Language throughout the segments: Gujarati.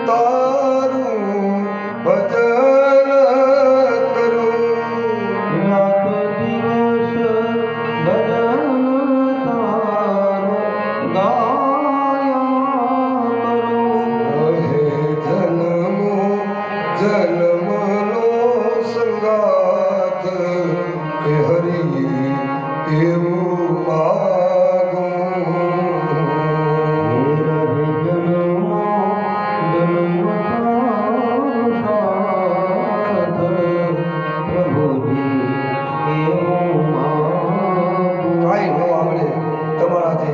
તારું ભજન કરું રાત દિવસ ભજન તારું ગાયા કરું હે જન્મો જન્મનો સંગાત કે હરી એવું માગું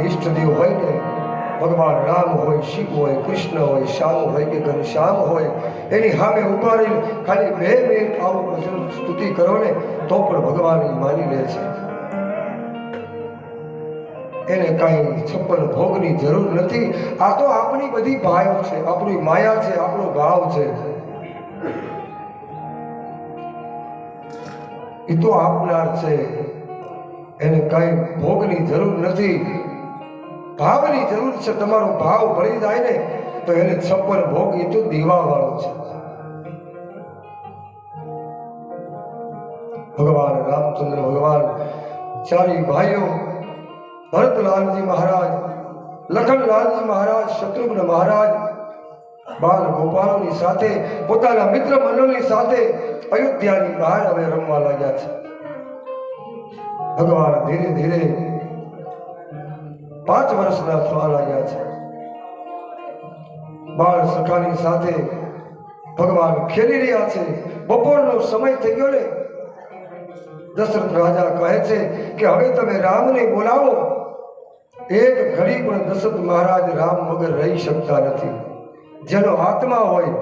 ઇષ્ટદેવ હોય ને ભગવાન રામ હોય શિવ હોય કૃષ્ણ હોય શ્યામ હોય કે ઘનશ્યામ હોય એની સામે ઉભા રહીને ખાલી 2 મિનિટ આવું ભજન સ્તુતિ કરો ને તો પણ ભગવાન માની લે છે. એને કાંઈ 56 ભોગની જરૂર નથી. આ તો આપણી બધી ભાવ છે, આપણી માયા છે, આપણો ભાવ છે. એ તો આપનાર છે, એને કાંઈ ભોગની જરૂર નથી, ભાવની જરૂર છે. તમારો ભાવ ભળી જાય ને તો એને 56 ભોગ એ તો દીવા વાળો છે. ભગવાન રામચંદ્ર ભગવાન ચારે ભાઈઓ ભરતલાલજી મહારાજ, લખનલાલજી મહારાજ, શત્રુઘ્ન મહારાજ બાલ ગોપાલોની સાથે પોતાના મિત્ર મંડળની સાથે અયોધ્યાની બહાર હવે રમવા લાગ્યા છે. ભગવાન ધીરે ધીરે 5 વર્ષના થવા લાગ્યા છે. બાળ સખાની સાથે ભગવાન ખેલી રહ્યા છે. બપોરનો સમય થઈ ગયો ને દશરથ રાજા કહે છે કે હવે તમે રામને બોલાવો. એક ઘડી પણ દશરથ મહારાજ રામ વગર રહી શકતા નથી. જેનો આત્મા હોય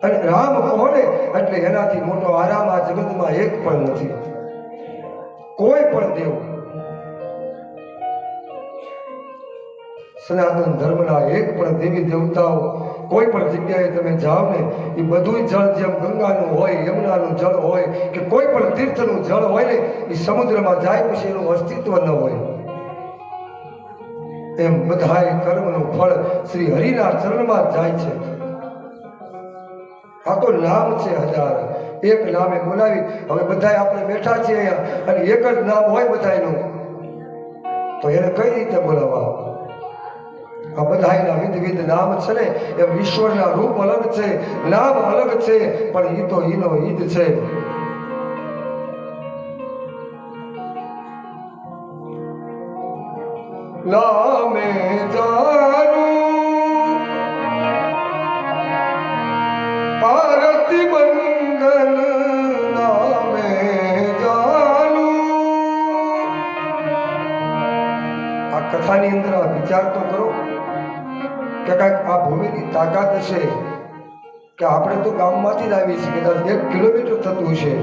અને રામ કહો ને એટલે એનાથી મોટો આરામ આ જગતમાં એક પણ નથી. કોઈ પણ દેવ સનાતન ધર્મના એક પણ દેવી દેવતાઓ કોઈ પણ જગ્યાએ તમે જાઓ ને એ બધું જળ જેમ ગંગાનું હોય, યમુનાનું જળ હોય કે કોઈ પણ તીર્થનું જળ હોય ને એ સમુદ્રમાં જાય પછી એનું અસ્તિત્વ ન હોય. એમ બધાય કર્મનું ફળ શ્રી હરિના ચરણમાં જાય છે. આ તો નામ છે 1000. એક નામે બોલાવી. હવે બધાય આપણે બેઠા છીએ અહીંયા અને એક જ નામ હોય બધાયનું તો એને કઈ રીતે બોલાવવા? આ બધાયના વિધ નામ છે ને એમ ઈશ્વરના રૂપ અલગ છે, નામ અલગ છે, પણ ઈ તો ઈનો ઈદ છે. નામે જાનું પારતી બંધન, નામે જાનું. આ કથાની અંદર આ વિચાર તો કરો કે કાંઈક આ ભૂમિની તાકાત હશે કે આપણે તો ગામમાંથી જ આવીએ છીએ, કદાચ 1 કિલોમીટર થતું હશે,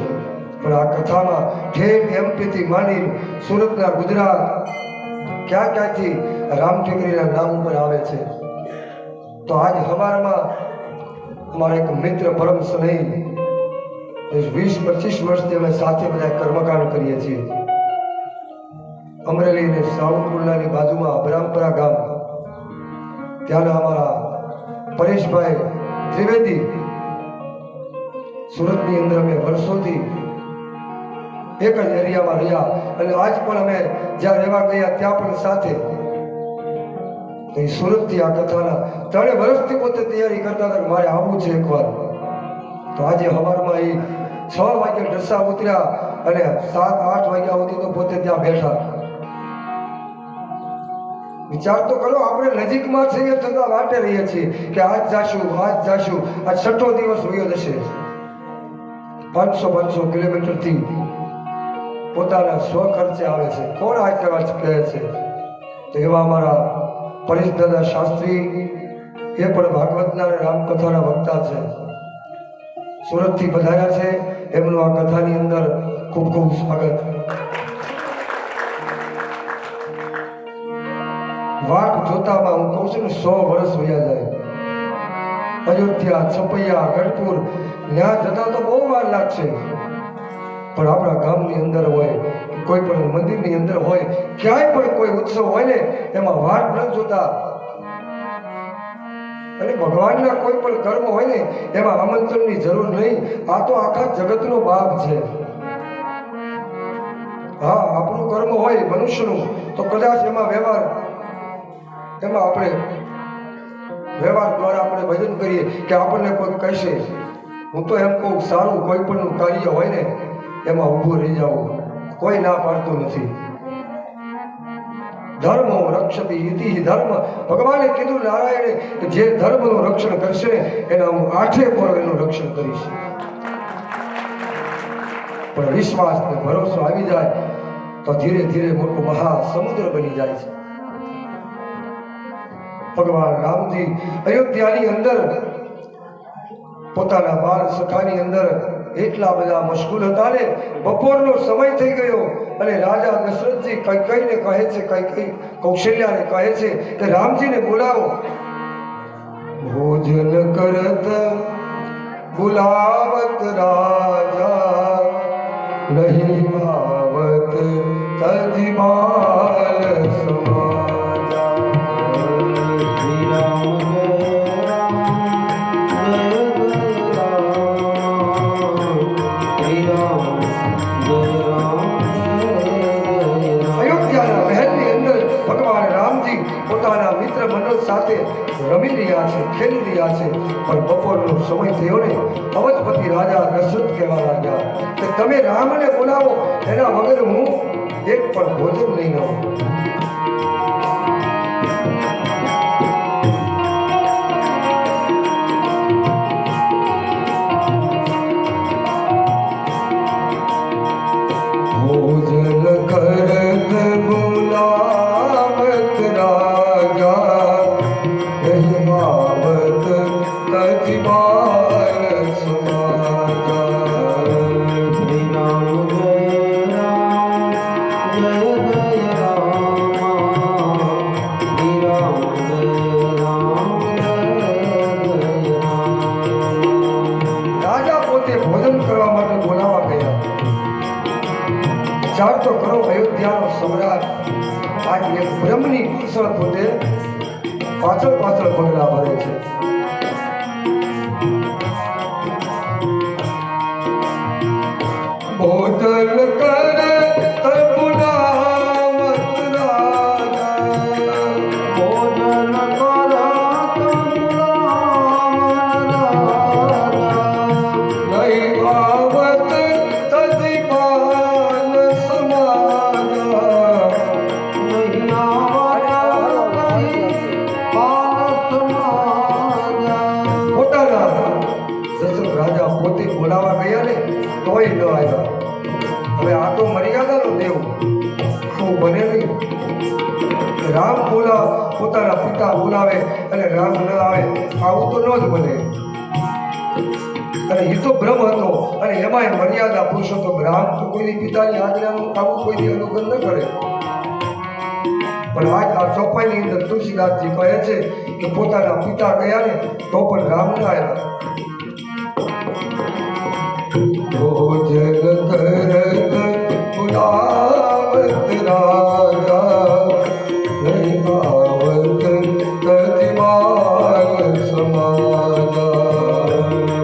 પણ આ કથામાં ઠેઠ એમપીથી માંડી સુરતના, ગુજરાત ક્યાં ક્યાંથી રામ ટેકરીના નામ ઉપર આવે છે. તો આજ સવારમાં અમારા એક મિત્ર પરમ સ્નેહી 20-25 વર્ષથી અમે સાથે બધા કર્મકાંડ કરીએ છીએ. અમરેલી અને સાવરકુંડલાની બાજુમાં અભરામપરા ગામ, ત્યાંના અમારા પરેશભાઈ ત્રિવેદી, સુરતની અંદર અમે વર્ષોથી એક જ એરિયામાં રહ્યા અને આજ પણ અમે જ્યાં રહેવા ગયા ત્યાં પણ સાથે. તો એ સુરતથી આ કથાના 3 વર્ષથી પોતે તૈયારી કરતા હતા કે મારે આવવું છે એકવાર. તો આજે સવારમાં એ 6 વાગે ઢસા ઉતર્યા અને 7-8 વાગ્યા સુધી તો પોતે ત્યાં બેઠા. વિચાર તો કરો, આપણે નજીકમાં છીએ છતાં વાટે રહીએ છીએ કે આજ જાશું, આજ જાશું. આજ 6ઠો દિવસ વયો જશે. 500 કિલોમીટરથી પોતાના સ્વખર્ચે આવે છે. કોણ આ કહેવા કહે છે? તો એવા અમારા પરેશ દાદા શાસ્ત્રી, એ પણ ભાગવતના અને રામકથાના વક્તા છે, સુરતથી પધાર્યા છે. એમનું આ કથાની અંદર ખૂબ ખૂબ સ્વાગત. વાટ જોતામાં હું કહું છું ને 100 વર્ષ વયા જાય. અયોધ્યા, છપૈયા, ગઢપુર ત્યાં જતા તો બહુ વાર લાગશે, પણ આપણા ગામની અંદર હોય, કોઈ પણ મંદિરની અંદર હોય, ક્યાંય પણ કોઈ ઉત્સવ હોય ને એમાં વાટ ન જોતા અને ભગવાનના કોઈ પણ કર્મ હોય ને એમાં આમંત્રણની જરૂર નહીં. આ તો આખા જગતનો બાપ છે. હા, આપણું કર્મ હોય મનુષ્યનું તો કદાચ એમાં આપણે વ્યવહાર દ્વારા આપણે ભજન કરીએ કે આપણને કોઈ કહેશે. હું તો એમ કહું, સારું કોઈ પણનું કાર્ય હોય ને એમાં ઊભું રહી જાવું, કોઈ ના પાડતું નથી. ધર્મો રક્ષતી ઇતિ ધર્મ. ભગવાને કીધું નારાયણે કે જે ધર્મનું રક્ષણ કરશે ને એના હું 8 પહોર એનું રક્ષણ કરીશ. પણ વિશ્વાસ ને ભરોસો આવી જાય તો ધીરે ધીરે મોટું મહાસમુદ્ર બની જાય છે. ભગવાન રામજી અયોધ્યાની અંદર પોતાના બાળ સખાની અંદર એટલા બધા મશગુલ હતા ને બપોરનો સમય થઈ ગયો અને રાજા દશરથજી કૈકેયીને કહે છે, કૈકેયી કૌશલ્યાને કહે છે કે રામજીને બોલાવો. ભોજન કરત બુલાવત રાજા નહીં આવત તજ બાલ સમાજા. પોતાના મિત્ર મંડળ સાથે રમી રહ્યા છે, ખેલી રહ્યા છે. પણ બપોરનો સમય થયો ને અવધપતિ રાજા દશરથ કહેવા લાગ્યા કે તમે રામને બોલાવો, એના વગર હું એક પણ ભોજન નહીં લઉં. ભોજન કરત બોલાવત રાજા નહીં આવત તજ બાલ સમાજા. શ્રી રામ જય રામ જય જય રામ. શ્રી રામ જય રામ જય જય રામ. રાજા પોતે ભોજન કરવા માટે બોલાવા ગયા. વિચાર તો કરો, અયોધ્યાનો સમ્રાટ આજ એક બ્રહ્મની કુશળ પોતે પાછળ પગલા ભરે છે. ભોજન કર તર્પુનાવત રાજા. ભોજન કર તર્પુનાવત રાજા. નહીં આવત તજ બાલ સમાજા. નહીં આવત બાલ સમાજા. પોતાના દશરથ રાજા પોતે બોલાવા ગયા ને તોય ન આવ્યા. હવે આ તો મર્યાદાનો દેવ, શું બને નહીં. રામ પોતાના પિતા બોલાવે અને રામ ન આવે, આવું તો ન જ બને. અને એ તો બ્રહ્મ હતો અને એમાંય મર્યાદા પુરુષોત્તમ રામ તો કોઈની પિતાની આજ્ઞાનું આવું કોઈની અનુગમન ન કરે. પણ આજ આ ચોપાઈની અંદર તુલસીદાસજી કહે છે કે પોતાના પિતા ગયા ને તો પણ રામ ન આવ્યા. ભોજન કરત બુલાવત રાજા નહીં આવત તજ બાલ સમાજા.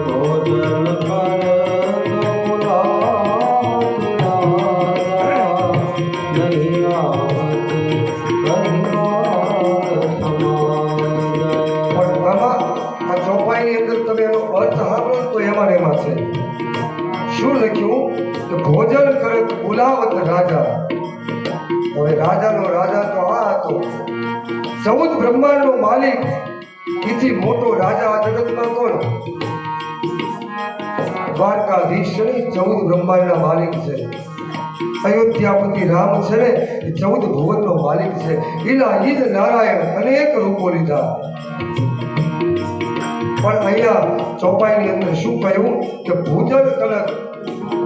ભોજન કરત બુલાવત રાજા. નહીં આવત તજ બાલ સમાજા. પણ બાબા આ ચોપાઈની અંદર તમે એનો અર્થ સાંભળો તો એમાં ને એમાં છે. શું લખ્યું કે ભોજન કરત બોલાવત રાજા. હવે રાજાનો રાજા તો આ હતો, 14 બ્રહ્માંડનો માલિક. એથી મોટો રાજા આ જગતમાં કોણ? દ્વારકાધીશ છે ને, 14 બ્રહ્માંડના માલિક છે. અયોધ્યાપતિ રામ છે ને, એ 14 ભુવનનો માલિક છે. એના ઈદ નારાયણ અનેક રૂપો લીધા. પણ અહીંયા ચોપાઈની અંદર શું કહ્યું કે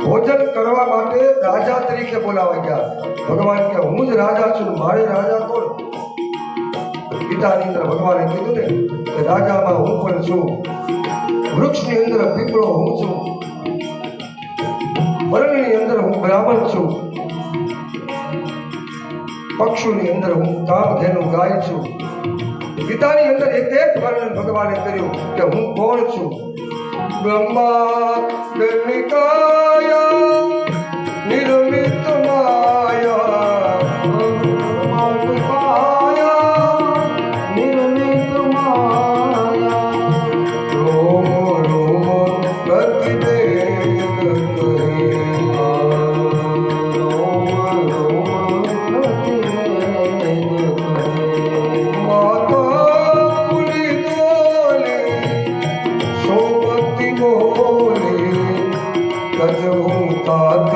ભોજન કરવા માટે રાજા તરીકે બોલાવા ગયા. ભગવાન કે હું જ રાજા છું, મારે રાજા કોણ? ગીતાની અંદર ભગવાને કીધું ને કે રાજામાં હું પણ છું. વૃક્ષની અંદર પીપળો હું છું, વરણની અંદર હું બ્રાહ્મણ છું, પક્ષીની અંદર હું કામધેનુ ગાય છું, ગીતાની અંદર એક વર્ણન ભગવાને કર્યું કે હું કોણ છું. બ્રહ્મા નિકાયા નિર્મિત માયા નિર્મિત માયા રોમ રોમ પ્રતિદેવ માતા પુલી બોલે સોમતી બોલે કજહું તાત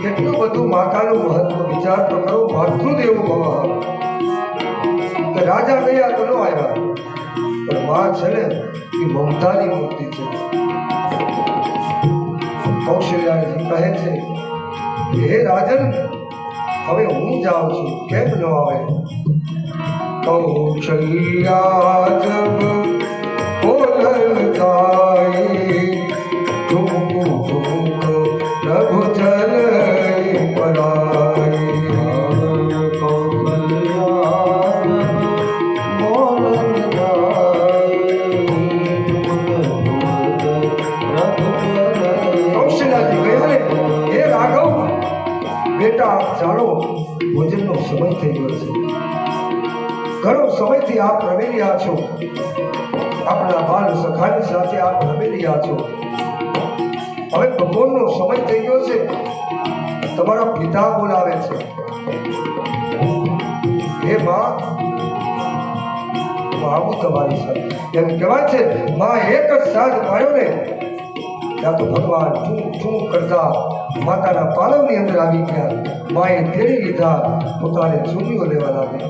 કેટલું બધું માતાનું મહત્વ વિચાર તો કરો. માતૃદેવ ભવ કે રાજા ગયા તો ન આવ્યા, પણ માં છે ને એ મમતાની મૂર્તિ છે. કૌશલ્યાજી કહે છે કે હે રાજન, હવે હું જાઉં છું, કેમ ન આવે? કૌશલ્યા જબ બોલન જાય પ્રભુ ચલ પરાય. કૌશલ્યાજી ગયા ને, હે રાઘવ બેટા આપ ચાલો, ભોજનનો સમય થઈ ગયો છે. ઘણો સમયથી આપ રમી રહ્યા છો, આપણા બાલ સખાની સાથે આપ રમી રહ્યા છો. હવે બપોરનો સમય થઈ ગયો છે, તમારા પિતા બોલાવે છે. હે માં, આવું તમારી સાથે એમ કહેવાય છે. માં એક જ સાજ પાડ્યો ને, ત્યાં તો ભગવાન ઠૂં કરતા માતાના પાલવની અંદર આવી ગયા. માએ તેડી લીધા, પોતાને ચૂંટીઓ લેવા લાગી.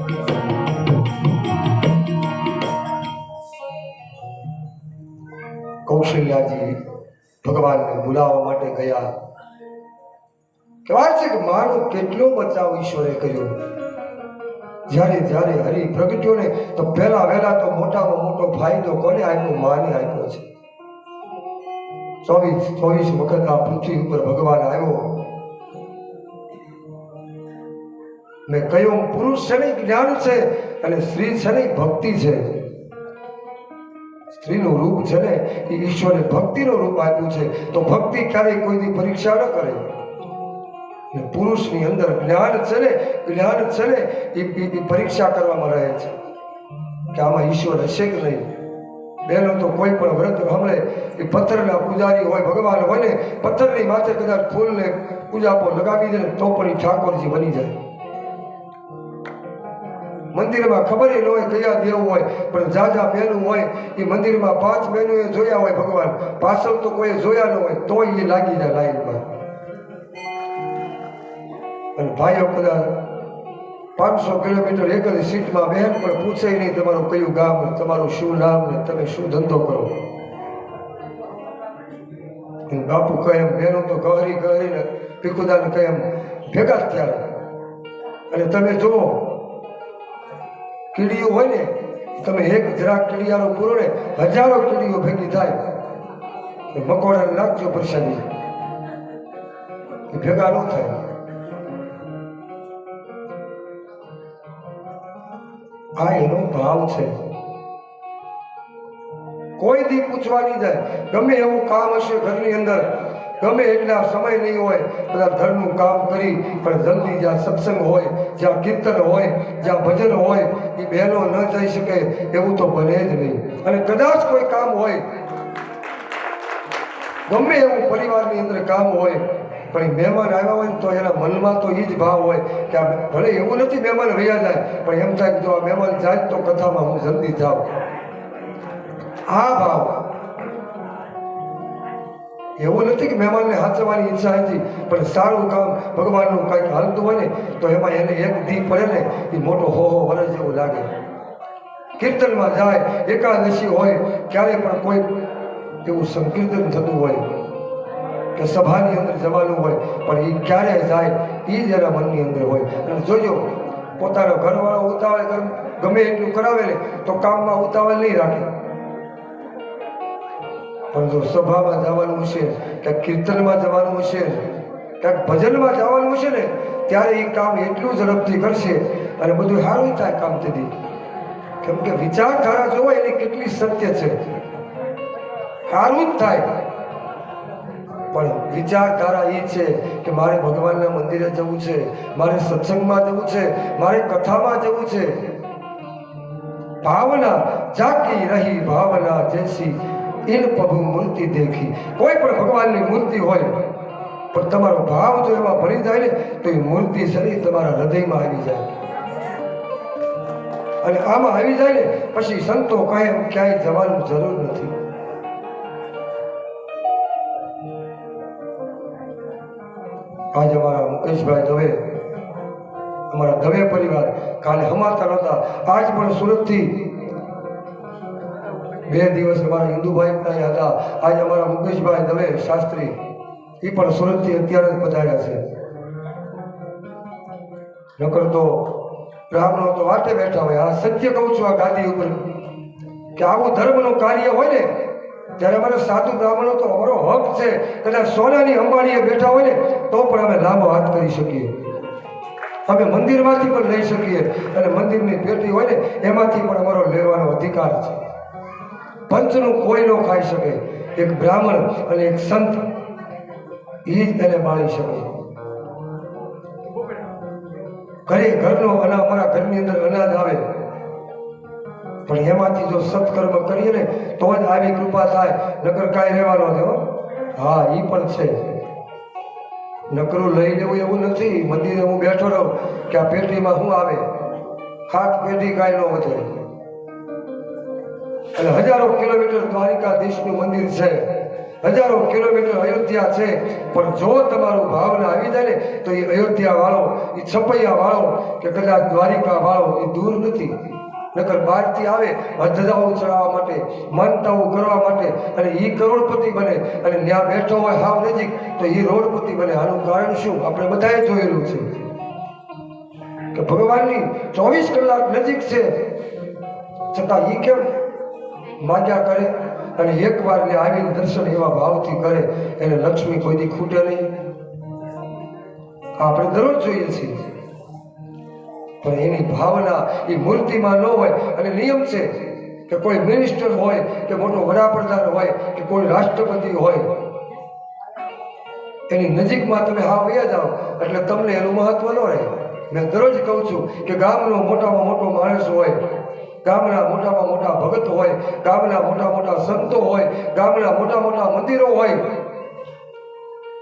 કૌશલ્યાજી ભગવાનને બોલાવવા માટે ગયા. કહેવાય છે કે માનો કેટલો બચાવ ઈશ્વરે કર્યો. જ્યારે જ્યારે હરિ પ્રગટ્યો ને, તો પહેલા વહેલા તો મોટામાં મોટો ફાયદો કોને આપ્યો? માને આપ્યો છે. 24 વખત આ પૃથ્વી ઉપર ભગવાન આવ્યો. મેં કહ્યું પુરુષ છે ને જ્ઞાન છે, અને સ્ત્રી છે ને ભક્તિ છે. સ્ત્રીનું રૂપ છે ને એ ઈશ્વરે ભક્તિનું રૂપ આપ્યું છે. તો ભક્તિ ક્યારેય કોઈની પરીક્ષા ન કરે. પુરુષની અંદર જ્ઞાન છે ને એ પરીક્ષા કરવામાં રહે છે કે આમાં ઈશ્વર હશે કે નહીં. બહેનો તો કોઈ પણ વ્રત હમણે એ પથ્થરના પૂજારી હોય, ભગવાન હોય ને, પથ્થરની માથે કદાચ ફૂલને પૂજાપો લગાવી દે તો પણ એ ઠાકોરજી બની જાય. મંદિરમાં ખબર ન હોય કયા દેવ હોય, પણ જાજા બહેનું હોય એ મંદિરમાં 5 બહેનોએ જોયા હોય ભગવાન, પાછળ તો કોઈ જોયા ન હોય તોય એ લાગી જાય લાઈનમાં. અને ભાઈઓ કદાચ 500 કિલોમીટર એક જ સીટમાં બહેન પણ પૂછે નહીં તમારું કયું ગામ, તમારું શું નામ ને તમે શું ધંધો કરો. બાપુ કહે એમ બહેનો તો ગહરીને ભીખુદાને કહે એમ ભેગા જ થયા. અને તમે જુઓ કીડીઓ હોય ને, તમે એક જરાક કીડિયારો પૂરો ને, હજારો કીડીઓ ભેગી થાય. મકોડાને નાખજો પ્રસાદી, ભેગા ન થાય. આ એનો ભાવ છે. કોઈ દી પૂછવા નહીં જાય. ગમે એવું કામ હશે ઘરની અંદર, ગમે એટલા સમય નહીં હોય, બધા ઘરનું કામ કરી પણ જલ્દી જ્યાં સત્સંગ હોય, જ્યાં કીર્તન હોય, જ્યાં ભજન હોય, એ બહેનો ન જઈ શકે એવું તો બને જ નહીં. અને કદાચ કોઈ કામ હોય, ગમે એવું પરિવારની અંદર કામ હોય, પણ મહેમાન આવ્યા હોય તો એના મનમાં તો એ જ ભાવ હોય કે આ ભલે એવું નથી મહેમાન વયા જાય, પણ એમ થાય કે જો આ મહેમાન જાય તો કથામાં હું જલ્દી જાઉં. આ ભાવ એવું નથી કે મહેમાનને હાચવવાની ઈચ્છા નથી, પણ સારું કામ ભગવાનનું કંઈક હાલતું હોય ને તો એમાં એને એક દી પડે ને એ મોટો હો વરસ જેવું લાગે. કીર્તનમાં જાય, એકાદશી હોય, ક્યારે પણ કોઈ એવું સંકીર્તન થતું હોય કે સભાની અંદર જવાનું હોય, પણ એ ક્યારે જાય એ જ એના મનની અંદર હોય. અને જોજો પોતાનો ઘરવાળો ઉતાવળ ગમે એટલું કરાવે ને તો કામમાં ઉતાવળ નહીં રાખે, પણ જો સભામાં જવાનું હશે, ક્યાંક કીર્તનમાં જવાનું હશે, ક્યાંક ભજનમાં જવાનું હશે ને ત્યારે એ કામ એટલું ઝડપથી કરશે અને બધું સારું થાય કામ તેથી. કેમ કે વિચારધારા જોવો એની કેટલી સત્ય છે, સારું જ થાય. પણ વિચારધારા એ છે કે મારે ભગવાનના મંદિરે જવું છે, મારે સત્સંગમાં જવું છે, મારે કથામાં જવું છે. ભાવના જાકી રહી ભાવના જૈસી ઇન પ્રભુ મૂર્તિ દેખી. કોઈ પણ ભગવાનની મૂર્તિ હોય પણ તમારો ભાવ જો એમાં ભરી જાય ને તો એ મૂર્તિ શરીર તમારા હૃદયમાં આવી જાય, અને આમાં આવી જાય ને પછી સંતો કહે એમ ક્યાંય જવાનું જરૂર નથી. આજે અમારા મુકેશભાઈ દવે, અમારા દવે પરિવાર કાલે હમાતા નહોતા, આજ પણ સુરતથી 2 દિવસ અમારા હિન્દુભાઈ પણ હતા. આજે અમારા મુકેશભાઈ દવે શાસ્ત્રી એ પણ સુરતથી અત્યારે જ પધાર્યા છે. નકર તો બ્રાહ્મણો તો વાટે બેઠા હોય. આ સત્ય કહું છું આ ગાદી ઉપર કે આવું ધર્મનું કાર્ય હોય ને ત્યારે અમારે સાધુ બ્રાહ્મણો તો અમારો હક છે. કદાચ સોનાની અંબાણીએ બેઠા હોય ને તો પણ અમે લાંબો હાથ કરી શકીએ, અમે મંદિરમાંથી પણ લઈ શકીએ, અને મંદિરની પેટી હોય ને એમાંથી પણ અમારો લેવાનો અધિકાર છે. પંચનું કોઈ ન ખાઈ શકે, એક બ્રાહ્મણ અને એક સંત એ જ એને માણી શકે. ઘરનો અમારા ઘરની અંદર અનાજ આવે, પણ એમાંથી જો સત્કર્મ કરીએ ને તો જ આવી કૃપા થાય, નકર કાંઈ રહેવાનો દેવો. હા એ પણ છે, નકરું લઈ લેવું એવું નથી. મંદિરે હું બેઠો રહું કે આ પેટીમાં શું આવે, 7 પેટી કાંઈ ન વધે. અને હજારો કિલોમીટર દ્વારિકાધીશનું મંદિર છે, હજારો કિલોમીટર અયોધ્યા છે, પણ જો તમારું ભાવના આવી જાય ને તો એ અયોધ્યા વાળો, એ છપૈયા વાળો કે કદાચ દ્વારિકા વાળો એ દૂર નથી. નકર બહારથી આવે ધજાઓ ચડાવવા માટે, માનતાઓ કરવા માટે, અને એ કરોડપતિ બને, અને ત્યાં બેઠો હોય હાવ નજીક તો એ રોડપતિ બને. આનું કારણ શું? આપણે બધાએ જોયેલું છે કે ભગવાનની 24 કલાક નજીક છે, છતાં એ કેમ માગ્યા કરે, અને એકવાર ને આવીને દર્શન એવા ભાવથી કરે, એને લક્ષ્મી કોઈ દી ખૂટે નહીં. આપણે દરરોજ જોઈએ છીએ, પણ એની ભાવના એ મૂર્તિમાં ન હોય. અને નિયમ છે કે કોઈ મિનિસ્ટર હોય કે મોટો વડાપ્રધાન હોય કે કોઈ રાષ્ટ્રપતિ હોય, એની નજીકમાં તમે હા વયા જાઓ એટલે તમને એનું મહત્વ ન રહે. મેં દરરોજ કહું છું કે ગામનો મોટામાં મોટો માણસ હોય, ગામના મોટામાં મોટા ભગત હોય, ગામના મોટા મોટા સંતો હોય, ગામના મોટા મોટા મંદિરો હોય,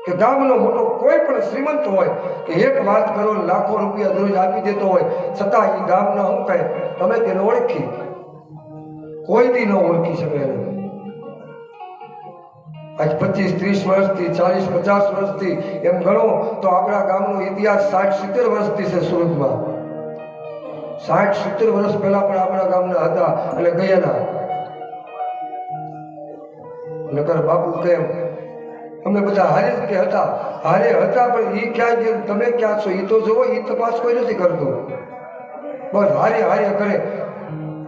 કે ગામનો મોટો કોઈ પણ શ્રીમંત હોય કે એક વાત કરો લાખો રૂપિયા દરરોજ આપી દેતો હોય, છતાં એ ગામના શું કહે તમે તેને ઓળખી, કોઈ દી ન ઓળખી શકે એને. આજ 25-30 વર્ષથી, 40-50 વર્ષથી એમ ગણો તો આપણા ગામનો ઇતિહાસ 60-70 વર્ષથી છે. સુરતમાં 60-70 વર્ષ પહેલા પણ આપણા ગામના હતા અને ગયાના. નકર બાપુ કેમ અમે બધા હારે જ કે હતા, હારે હતા, પણ એ ક્યાં ગયો, તમે ક્યાં છો એ તો જોવો, એ તપાસ કોઈ નથી કરતું. બસ હારે હારે કરે.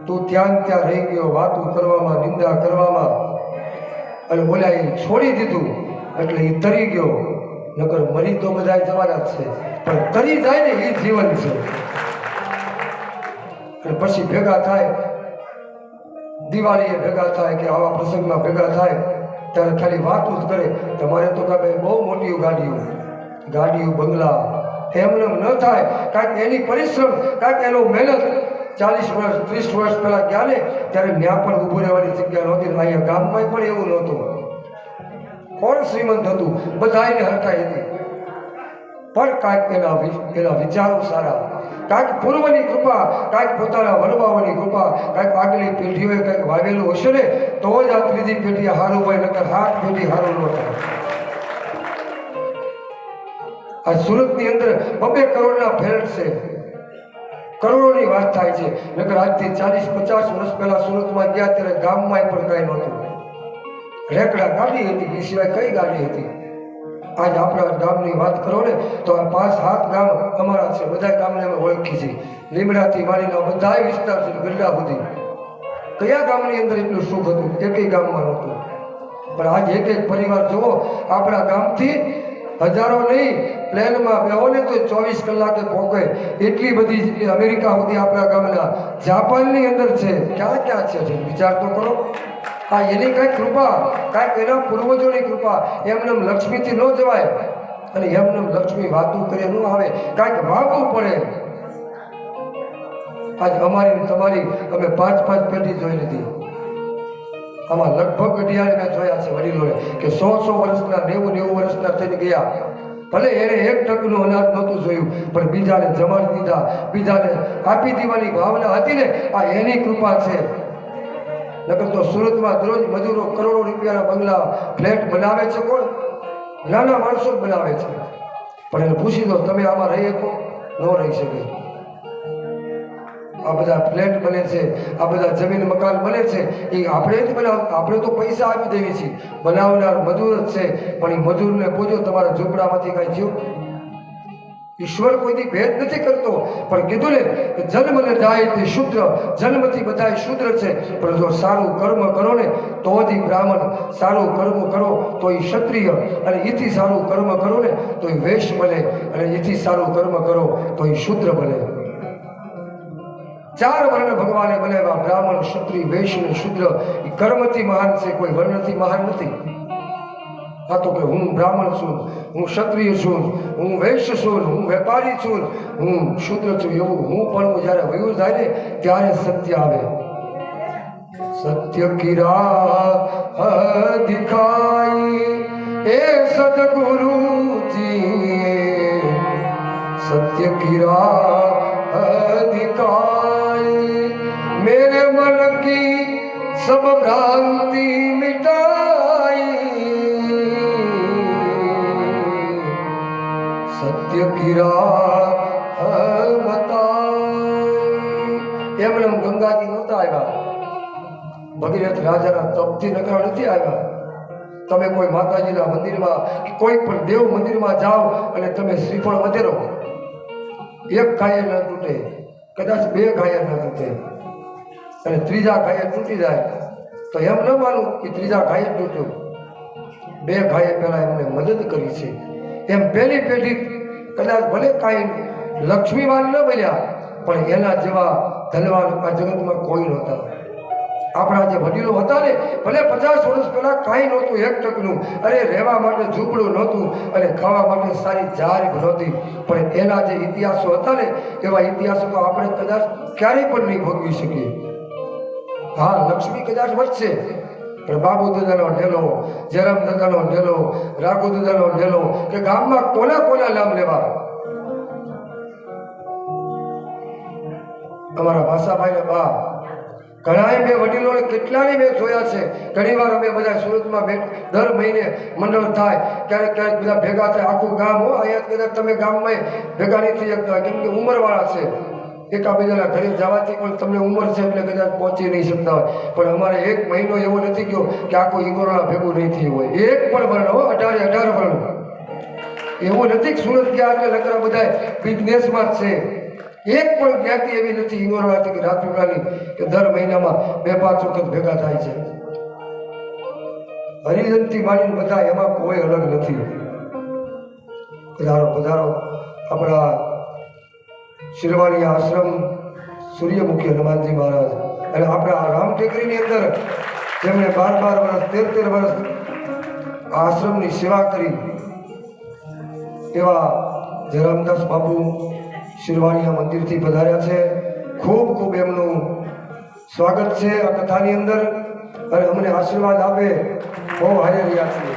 તું ત્યાં રહી ગયો વાતો કરવામાં, નિંદા કરવામાં, અને ઓલા એ છોડી દીધું એટલે એ તરી ગયો. નકર મરી તો બધા જવાના જ છે, પણ તરી જાય ને એ જીવન છે. અને પછી ભેગા થાય, દિવાળીએ ભેગા થાય કે આવા પ્રસંગમાં ભેગા થાય ત્યારે ખાલી વાતો જ કરે. તમારે તો કાંઈ બહુ મોટી ગાડીઓ બંગલા એમને ન થાય. કાંઈક એની પરિશ્રમ, કાંઈક એનો મહેનત. 40 વર્ષ 30 વર્ષ પહેલા ગયા ને ત્યારે ત્યાં પણ ઊભું રહેવાની જગ્યા નહોતી. અહીંયા ગામમાં પણ એવું નહોતું. કોણ શ્રીમંત હતું? બધાને હરખાઈ હતી, પણ કાંઈક એના વિચારો સારા, કાંઈક પૂર્વની કૃપા, કાંઈક પોતાના વડવાઓની કૃપા, કાંઈક આગલી પેઢીઓએ કાંઈક વાવેલું હશે ને તો જ આ ત્રીજી પેઢી હારું હોય, નકર 7 પેઢી હારું ન થાય. આ સુરતની અંદર 2 કરોડના ફ્લેટ છે, કરોડોની વાત થાય છે. નકર આજથી 40-50 વર્ષ પહેલા સુરતમાં ગયા ત્યારે ગામમાં પણ કાંઈ નહોતું. રેકડા ગાડી હતી, એ સિવાય કઈ ગાડી હતી? આજ આપણા ગામની વાત કરો ને તો આ 5-7 ગામ અમારા છે, બધા ગામને અમે ઓળખી છીએ. લીમડાથી માંડીને બધા વિસ્તાર છે, ગરડા સુધી. કયા ગામની અંદર એટલું સુખ હતું? એકેય ગામમાં નહોતું. પણ આજ એક પરિવાર જુઓ, આપણા ગામથી હજારો નહીં, પ્લેનમાં બેહો ને તો 24 કલાકે પહોંચે એટલી બધી અમેરિકા સુધી આપણા ગામના, જાપાનની અંદર છે, ક્યાં ક્યાં છે વિચાર તો કરો. આ એની કાંઈક કૃપા, કાંઈક એના પૂર્વજોની કૃપા. એમને લક્ષ્મીથી ન જવાય, અને એમને લક્ષ્મી વાતું કરે ન આવે, કાંઈક વાવવું પડે. આજ અમારી તમારી અમે 5-5 પેઢી જોઈ લીધી. આમાં લગભગ ઘડિયાળે મેં જોયા છે વડીલોને કે 100 વર્ષના, 90 વર્ષના થઈને ગયા. ભલે એને 1 ટકનું અનાજ નહોતું જોયું, પણ બીજાને જમાડી દીધા, બીજાને આપી દેવાની ભાવના હતી ને, આ એની કૃપા છે. નકર તો સુરતમાં દરરોજ મજૂરો કરોડો રૂપિયાના બંગલા, ફ્લેટ બનાવે છે. કોણ? નાના માણસો જ બનાવે છે. પણ એને પૂછી દો, તમે આમાં રહી શકો? ન રહી શકે. આ બધા ફ્લેટ બને છે, આ બધા જમીન મકાન બને છે, એ આપણે જ બનાવ, આપણે તો પૈસા આપી દેવી છીએ. બનાવનાર મજૂર જ છે, પણ એ મજૂરને પૂછો તમારા ઝૂંપડામાંથી કાંઈ થયું? ઈશ્વર કોઈથી ભેદ નથી કરતો, પણ કીધું ને કે જન્મને જાય તે શુદ્ર, જન્મથી બધા શુદ્ર છે. પણ જો સારું કર્મ કરો ને તો જ બ્રાહ્મણ, સારું કર્મ કરો તો એ ક્ષત્રિય, અને એથી સારું કર્મ કરો ને તો એ વૈશ્ય બને, અને એથી સારું કર્મ કરો તો એ શુદ્ર બને. 4 વર્ણ ભગવાને બનાવ્યા, બ્રાહ્મણ, ક્ષત્રિય, વૈશ્ય અને શુદ્ર. એ કર્મથી મહાન છે, કોઈ વર્ણથી મહાન નથી. હા તો કે હું બ્રાહ્મણ છું, હું ક્ષત્રિય છું, હું વૈશ્ય છું, હું વેપારી છું, હું શુદ્ર છું, એવું હું પણ જ્યારે વયું જાય ને ત્યારે સત્ય આવે. સત્ય કી રાહ દિખાઈ એ સદગુરુજી, સત્ય કી રાહ દિખાઈ मेरे मन की सब भ्रांति मिटाई, सत्य की राह बताई. એમને ગંગાજી નહોતા આવ્યા, ભગીરથ રાજાના તપથી નકરા નથી આવ્યા. તમે કોઈ માતાજીના મંદિરમાં કે કોઈ પણ દેવ મંદિરમાં જાઓ અને તમે શ્રીફળ વધેરો, 1 ગાય ન તૂટે, કદાચ 2 ગાય ન તૂટે, અને 3જા ગાય તૂટી જાય તો એમ ન માનું કે 3જા ગાય તૂટ્યું. 2 ગાયે પહેલા એમને મદદ કરી છે. એમ પહેલી પેઢી કદાચ ભલે કાંઈ લક્ષ્મીવાન ન બન્યા, પણ એના જેવા ધનવાન આ જગતમાં કોઈ નહોતા. આપણા જે વડીલો હતા ને, ભલે 50 વર્ષ પહેલા કાંઈ નહોતું, 1 ટકનું, અરે રહેવા માટે ઝૂંપડું નહોતું, અને ખાવા માટે સારી જાર નહોતી, પણ એના જે ઇતિહાસો હતા ને, એવા ઇતિહાસો તો આપણે કદાચ ક્યારેય પણ નહીં ભોગવી શકીએ. હા, લક્ષ્મી કદાચ વધશે, પણ બાબુ દાદાનો ઢેલો, જયરામ દાદાનો ઢેલો, રાઘુ દાદાનો ઢેલો, કે ગામમાં કોના કોના નામ લેવા. અમારા ભાષાભાઈને બા, ઘણાએ મેં વડીલોને કેટલાને મેં જોયા છે. ઘણીવાર અમે બધા સુરતમાં દર મહિને મંડળ થાય, ક્યારેક ક્યારેક બધા ભેગા થાય, આખું ગામ હો. અહીંયા કદાચ તમે ગામમાં ભેગા નહીં થઈ શકતા, કેમ કે ઉંમરવાળા છે. એકાબીજાના ઘરે જવાથી પણ તમને ઉંમર છે એટલે કદાચ પહોંચી નહીં શકતા હોય. પણ અમારે 1 મહિનો એવો નથી ગયો કે આખું ઈંગોરણા ભેગું નહીં થયું હોય. 1 પણ વર્ણ હો, 18 વર્ણ. એવું નથી કે સુરત ગયા એટલે નકરા બધા બિઝનેસમાં જ છે. 1 પણ જ્ઞાતિ એવી નથી ઈંગોરણા કે રાજપીપળાની કે દર મહિનામાં 2-5 વખત ભેગા થાય છે. હરિજનથી માંડીને બધા, એમાં કોઈ અલગ નથી. પધારો પધારો. આપણા શિરવાણી આશ્રમ સૂર્યમુખી હનુમાનજી મહારાજ, અને આપણા રામ ટેકરીની અંદર જેમણે 12 વર્ષ 13 વર્ષ આશ્રમની સેવા કરી, એવા જયરામદાસ બાપુ શિરવાણીયા મંદિરથી પધાર્યા છે. ખૂબ ખૂબ એમનું સ્વાગત છે આ કથાની અંદર, અને અમને આશીર્વાદ આપે બહુ હારે રહ્યા છીએ.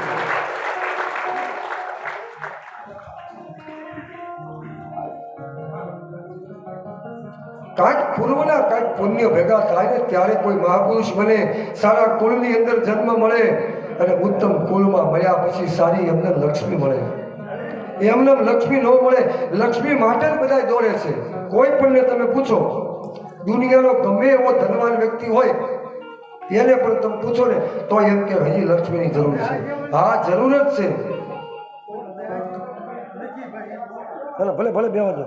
માનવોના કાંઈક પુણ્ય ભેગા થાય ને ત્યારે કોઈ મહાપુરુષ બને, સારા કુળની અંદર જન્મ મળે અને ઉત્તમ કુળમાં મળ્યા પછી સારી એમને લક્ષ્મી મળે. એમને લક્ષ્મી ન મળે. લક્ષ્મી માટે જ બધા દોડે છે. કોઈ પણને તમે પૂછો, દુનિયાનો ગમે એવો ધનવાન વ્યક્તિ હોય એને પણ તમે પૂછો ને તો એમ કે હજી લક્ષ્મીની જરૂર છે. હા, જરૂર જ છે. ભલે ભલે બેવા દો.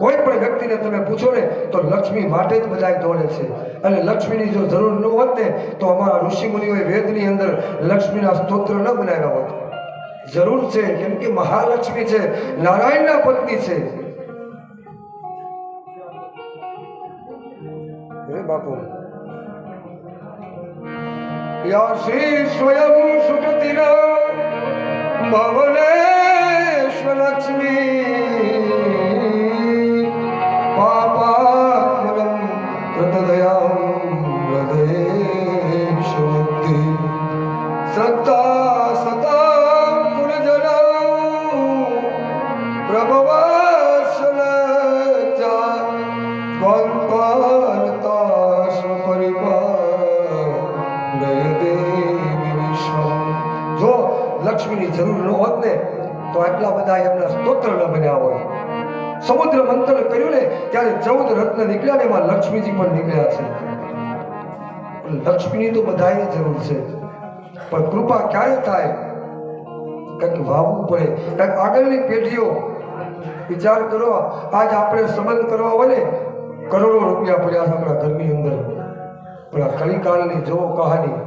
કોઈ પણ વ્યક્તિને તમે પૂછો ને તો લક્ષ્મી માટે જ બધા દોડે છે. અને લક્ષ્મીની જો જરૂર ન હોત ને તો અમારા ઋષિ મુનિઓએ વેદની અંદર લક્ષ્મીના સ્તોત્ર ન બનાવ્યા હોત. જરૂર છે, કેમ કે મહાલક્ષ્મી છે, નારાયણના પત્ની છે. હે બાપુ, યા શ્રી સ્વયં સુગતિના ભવનેશ્વર લક્ષ્મી પાપાત્મનમ પ્રતદયામ હૃદયેશોક્તિ શ્રદ્ધા સતા પુનજના પ્રભવાસન ચા ત્વંપાનતાસ્મ પરિપાલય દેવી વિશ્વમ. જો લક્ષ્મીની જરૂર ન હોત ને તો આટલા બધા એમના સ્તોત્ર ન બન્યા હોય. સમુદ્ર મંથન કર્યું ને ત્યારે 14 રત્ન નીકળ્યા ને એમાં લક્ષ્મીજી પણ નીકળ્યા છે. લક્ષ્મીની તો બધાને જરૂર છે, પણ કૃપા ક્યારે થાય? કંઈક વાવવું પડે, કંઈક આગળની પેઢીઓ વિચાર કરો. આજ આપણે સંબંધ કરવા હોય ને કરોડો રૂપિયા પડ્યા છે આપણા ઘરની અંદર, પણ આ કલિકાલની જોવો કહાની.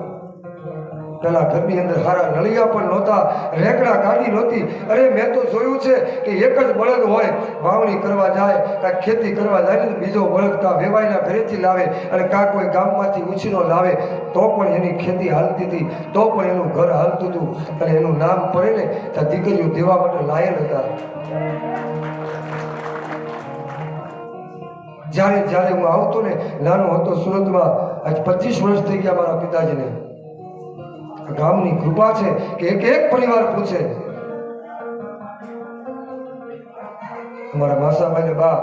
પેલા ઘરની અંદર હારા નળિયા પણ નહોતા, રેકડા ગાડી નહોતી. અરે મેં તો જોયું છે કે એક જ બળદ હોય, વાવણી કરવા જાય કાંઈક ખેતી કરવા જાય ને બીજો બળદ કાં વેવાઈના ઘરેથી લાવે અને કાં કોઈ ગામમાંથી ઉછીનો લાવે તો પણ એની ખેતી હાલતી હતી, તો પણ એનું ઘર હાલતું હતું. અને એનું નામ પડે ને ત્યાં દીકરીઓ દેવા માટે લાયક હતા. જ્યારે જ્યારે હું આવતો ને, નાનો હતો સુરતમાં, આજ 25 વર્ષ થઈ ગયા મારા પિતાજીને. ગામની કૃપા છે કે એક એક પરિવાર પૂછે. અમારા માસાભાઈ ને બા,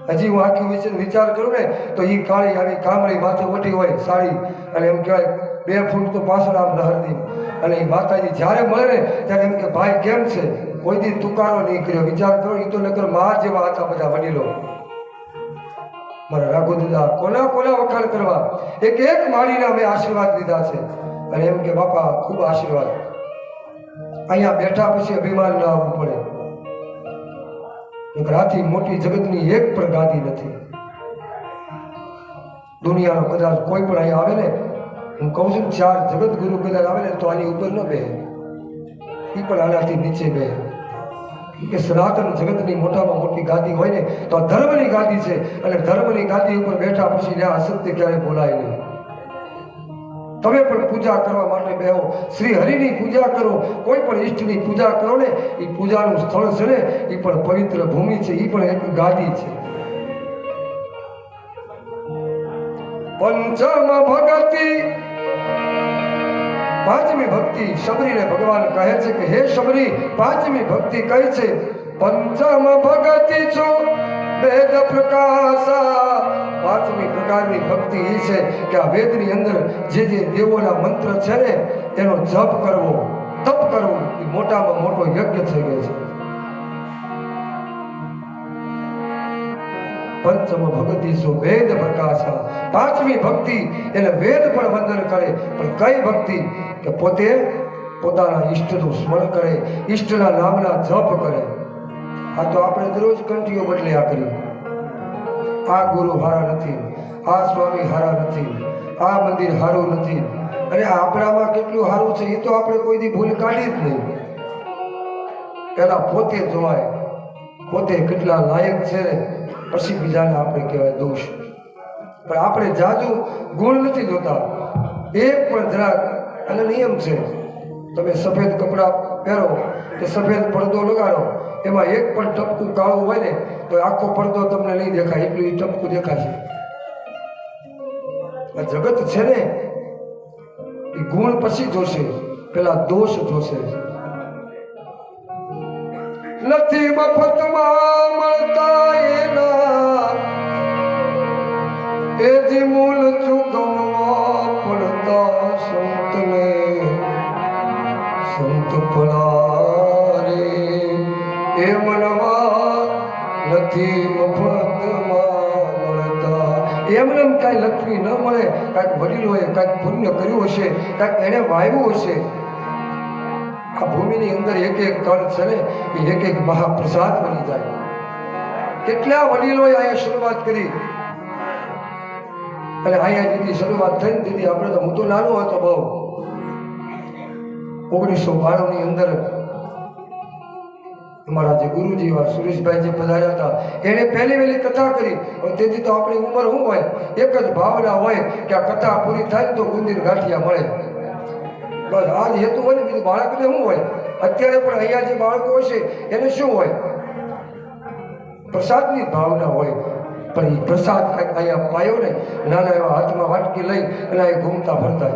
હજી હું આખી વિશે વિચાર કરું ને તો એ કાળી આવી કામળી માથે ઓઢી હોય સાડી, અને એમ કહેવાય 2 ફૂટ તો પાછળ આમ લહરતી. અને એ માતાજી જ્યારે મળે ને ત્યારે એમ કે ભાઈ કેમ છે? કોઈ દી તુકારો નહીં કર્યો. વિચાર કરો, એ તો નકર મા જેવા હતા બધા વડીલો. મારા રાઘુ દાદા કોના કોના વખાણ કરવા, એક એક માળીના મેં આશીર્વાદ લીધા છે. અને એમ કે બાપા ખૂબ આશીર્વાદ. અહીંયા બેઠા પછી અભિમાન ન આવવું પડે. આથી મોટી જગતની એક પણ ગાદી નથી. દુનિયાનો કદાચ કોઈ પણ અહીંયા આવે ને, હું કહું છું 4 જગત ગુરુ કદાચ આવે ને તો આની ઉપર ન બે, એ પણ આનાથી નીચે બે. કે સનાતન જગતની મોટામાં મોટી ગાદી હોય ને તો આ ધર્મની ગાદી છે. અને ધર્મની ગાદી ઉપર બેઠા પછી ત્યાં અસત્ય ક્યારે બોલાય નહીં. તમે પણ પૂજા કરવા માટે બેહો, શ્રી હરિની પૂજા કરો, કોઈ પણ ઈષ્ટની પૂજા કરો ને, એ પૂજાનું સ્થળ છે ને એ પણ પવિત્ર ભૂમિ છે, એ પણ એક ગાદી છે. પંચમ ભક્તિ, 5મી ભક્તિ શબરીને ભગવાન કહે છે કે હે શબરી, 5મી ભક્તિ કઈ છે? પંચમ ભક્તિ છો વેદ પ્રકાશા. 5મી પ્રકારની ભક્તિ એ છે કે આ વેદની અંદર જે જે દેવોના મંત્ર છે ને તેનો જપ કરવો, તપ કરવું, એ મોટામાં મોટો યજ્ઞ થઈ ગયો છે. પંચમ ભક્તિ શું વેદ પ્રકાશા. 5મી ભક્તિ એટલે વેદ પણ વંદન કરે, પણ કઈ ભક્તિ? કે પોતે પોતાના ઈષ્ટનું સ્મરણ કરે, ઈષ્ટના નામના જપ કરે. આ તો આપણે દરરોજ કંઠીઓ બદલ્યા કરી. આ ગુરુ હારા નથી, આ સ્વામી હારા નથી, આ મંદિર હારું નથી. અરે આપણામાં કેટલું સારું છે એ તો આપણે કોઈ દી ભૂલ કાઢી જ નહીં. પહેલા પોતે જોવાય, પોતે કેટલા લાયક છે ને પછી બીજાને આપણે કહેવાય દોષ. પણ આપણે જાજુ ગુણ નથી જોતા, એક પણ જરાક. અને નિયમ છે, તમે સફેદ કપડાં પહેરો કે સફેદ પડદો લગાડો, એમાં એક પણ ટપકું કાળું હોય ને તો આખો પડદો તમને નહીં દેખાય, એટલું એ ટપકું દેખાશે. આ જગત છે ને એ ગુણ પછી જોશે, પેલા દોષ જોશે. નથી મફતમાં મળતા એના એ જે મૂળ ચૂકવવા પડતા સંતને સંત પડારે એ મનવા નથી મફતમાં મળતા. એમને કાંઈ લક્ષ્મી ન મળે, કાંઈક વડીલોએ કાંઈક પુણ્ય કર્યું હશે, કાંઈક એણે વાવ્યું હશે. આ ભૂમિની અંદર એક એક કણ છે ને એ એક એક મહાપ્રસાદ બની જાય. કેટલા વડીલોએ અહીંયા શરૂઆત કરી અને અહીંયા જેથી શરૂઆત થઈ તેથી આપણે તો હું તો નાનો હતો બહુ 1992 ની અંદર અમારા જે ગુરુજી એવા સુરેશભાઈ જે પધાર્યા હતા એને પહેલી વહેલી કથા કરી. તેથી તો આપણી ઉંમર શું હોય, એક જ ભાવના હોય કે આ કથા પૂરી થાય તો ગુંદીર ગાંઠિયા મળે. બસ આ જ હેતુ હોય ને. બીજું બાળકને શું હોય? અત્યારે પણ અહીંયા જે બાળકો હશે એને શું હોય? પ્રસાદની ભાવના હોય. પણ એ પ્રસાદ કાંઈક અહીંયા પાયો ને, નાના એવા હાથમાં વાટકી લઈ અને એ ઘૂમતા ફરતા.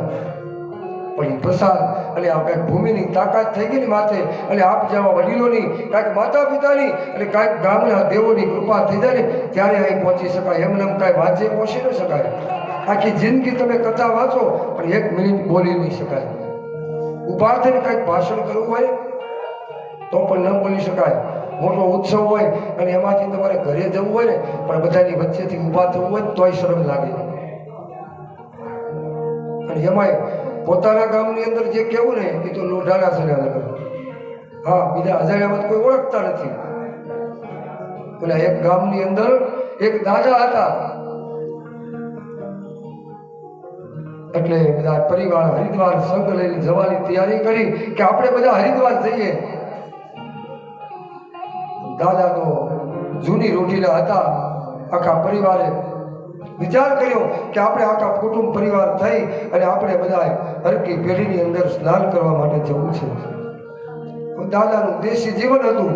પણ એ પ્રસાદ અને આ કાંઈક ભૂમિની તાકાત થઈ ગઈ ને માથે, અને આપ જેવા વડીલોની, કાંઈક માતા પિતાની અને કાંઈક ગામના દેવોની કૃપા થઈ જાય ને ત્યારે અહીં પહોંચી શકાય. એમને કાંઈ વાંચે પહોંચી ન શકાય. આખી જિંદગી તમે કથા વાંચો પણ 1 મિનિટ બોલી નહીં શકાય. ઉભા થઈને કાંઈક ભાષણ કરવું હોય તો પણ ન બોલી શકાય. મોટો ઉત્સવ હોય અને એમાંથી તમારે ઘરે જવું હોય ને પણ બધાની વચ્ચેથી ઊભા થવું હોય તોય શરમ લાગે. અને એમાંય પોતાના ગામની અંદર જે કહેવું ને એ તો લોઢાના છે લગન. હા, બીજા અજાણ્યામાં કોઈ ઓળખતા નથી. પેલા એક ગામની અંદર એક દાદા હતા. એટલે બધા પરિવાર હરિદ્વાર સંઘ લઈને જવાની તૈયારી કરી કે આપણે બધા હરિદ્વાર જઈએ. દાદા તો જૂની રોટીલા હતા. આખા પરિવારે વિચાર કર્યો કે આપણે આખા કુટુંબ પરિવાર થઈ અને આપણે બધા હરકી પેઢીની અંદર સ્નાન કરવા માટે જવું છે. દાદાનું દેશી જીવન હતું.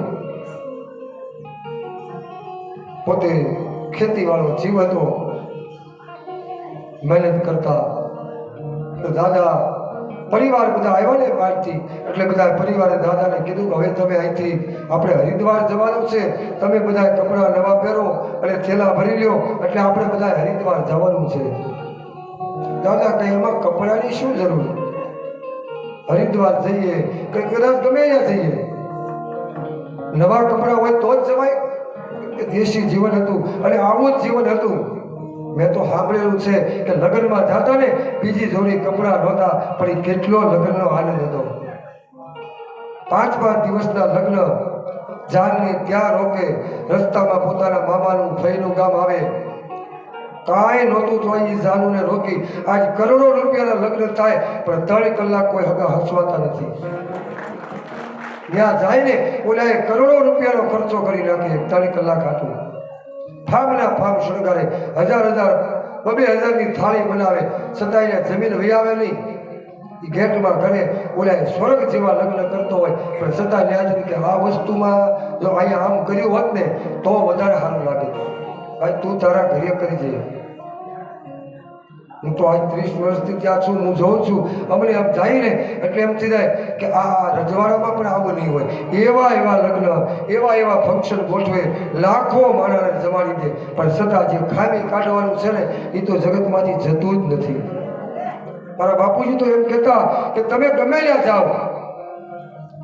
પોતે ખેતીવાળો જીવ હતો, મહેનત કરતા. દાદા પરિવાર બધા આવ્યા ને બહારથી, એટલે બધા પરિવારે દાદાને કીધું કે હવે તમે અહીંથી આપણે હરિદ્વાર જવાનું છે, તમે બધા કપડાં નવા પહેરો અને થેલા ભરી લ્યો, એટલે આપણે બધા હરિદ્વાર જવાનું છે. દાદા કહે એમાં કપડાની શું જરૂર? હરિદ્વાર જઈએ કે કદાચ ગમે ત્યાં જઈએ, નવા કપડાં હોય તો જ જવાય. દેશી જીવન હતું અને આવું જ જીવન હતું. મેં તો સાંભળેલું છે કે લગ્નમાં જતા ને બીજી જોડી કપડાં નહોતા, પણ એ કેટલો લગ્નનો આનંદ હતો. 5-5 દિવસના લગ્ન. જાનને ત્યાં રોકે, રસ્તામાં પોતાના મામાનું ફઈનું ગામ આવે, કાંઈ નહોતું તો એ જાનુને રોકી. આજ કરોડો રૂપિયાના લગ્ન થાય પણ 3 કલાક કોઈ હગા હસવાતા નથી. ત્યાં જાય ને ઓલા કરોડો રૂપિયાનો ખર્ચો કરી નાખે 3 કલાક આટલું. ફામના ફામ શણગારે, 1000-1000 2,000ની થાળી બનાવે, છતાંય જમીન વહી આવે નહીં. એ ગેટમાં ઘરે ઓલા સ્વર્ગ જેવા લગ્ન કરતો હોય પણ છતાં યાદ કે આ વસ્તુમાં જો અહીંયા આમ કર્યું હોત ને તો વધારે સારું લાગે. ભાઈ તું તારા ઘરે કરી જઈએ. હું તો આજ 30 વર્ષથી ત્યાં છું, હું જોઉં છું. અમને આમ જાય ને એટલે એમ થઈ જાય કે આ રજવાડામાં પણ આવું નહીં હોય. એવા લગ્ન, એવા ફંક્શન ગોઠવે, લાખો માણસને જમાડી દે, પણ છતાં જે ખામી કાઢવાનું છે ને એ તો જગતમાંથી જતું જ નથી. મારા બાપુજી તો એમ કહેતા કે તમે ગમે ત્યાં જાઓ,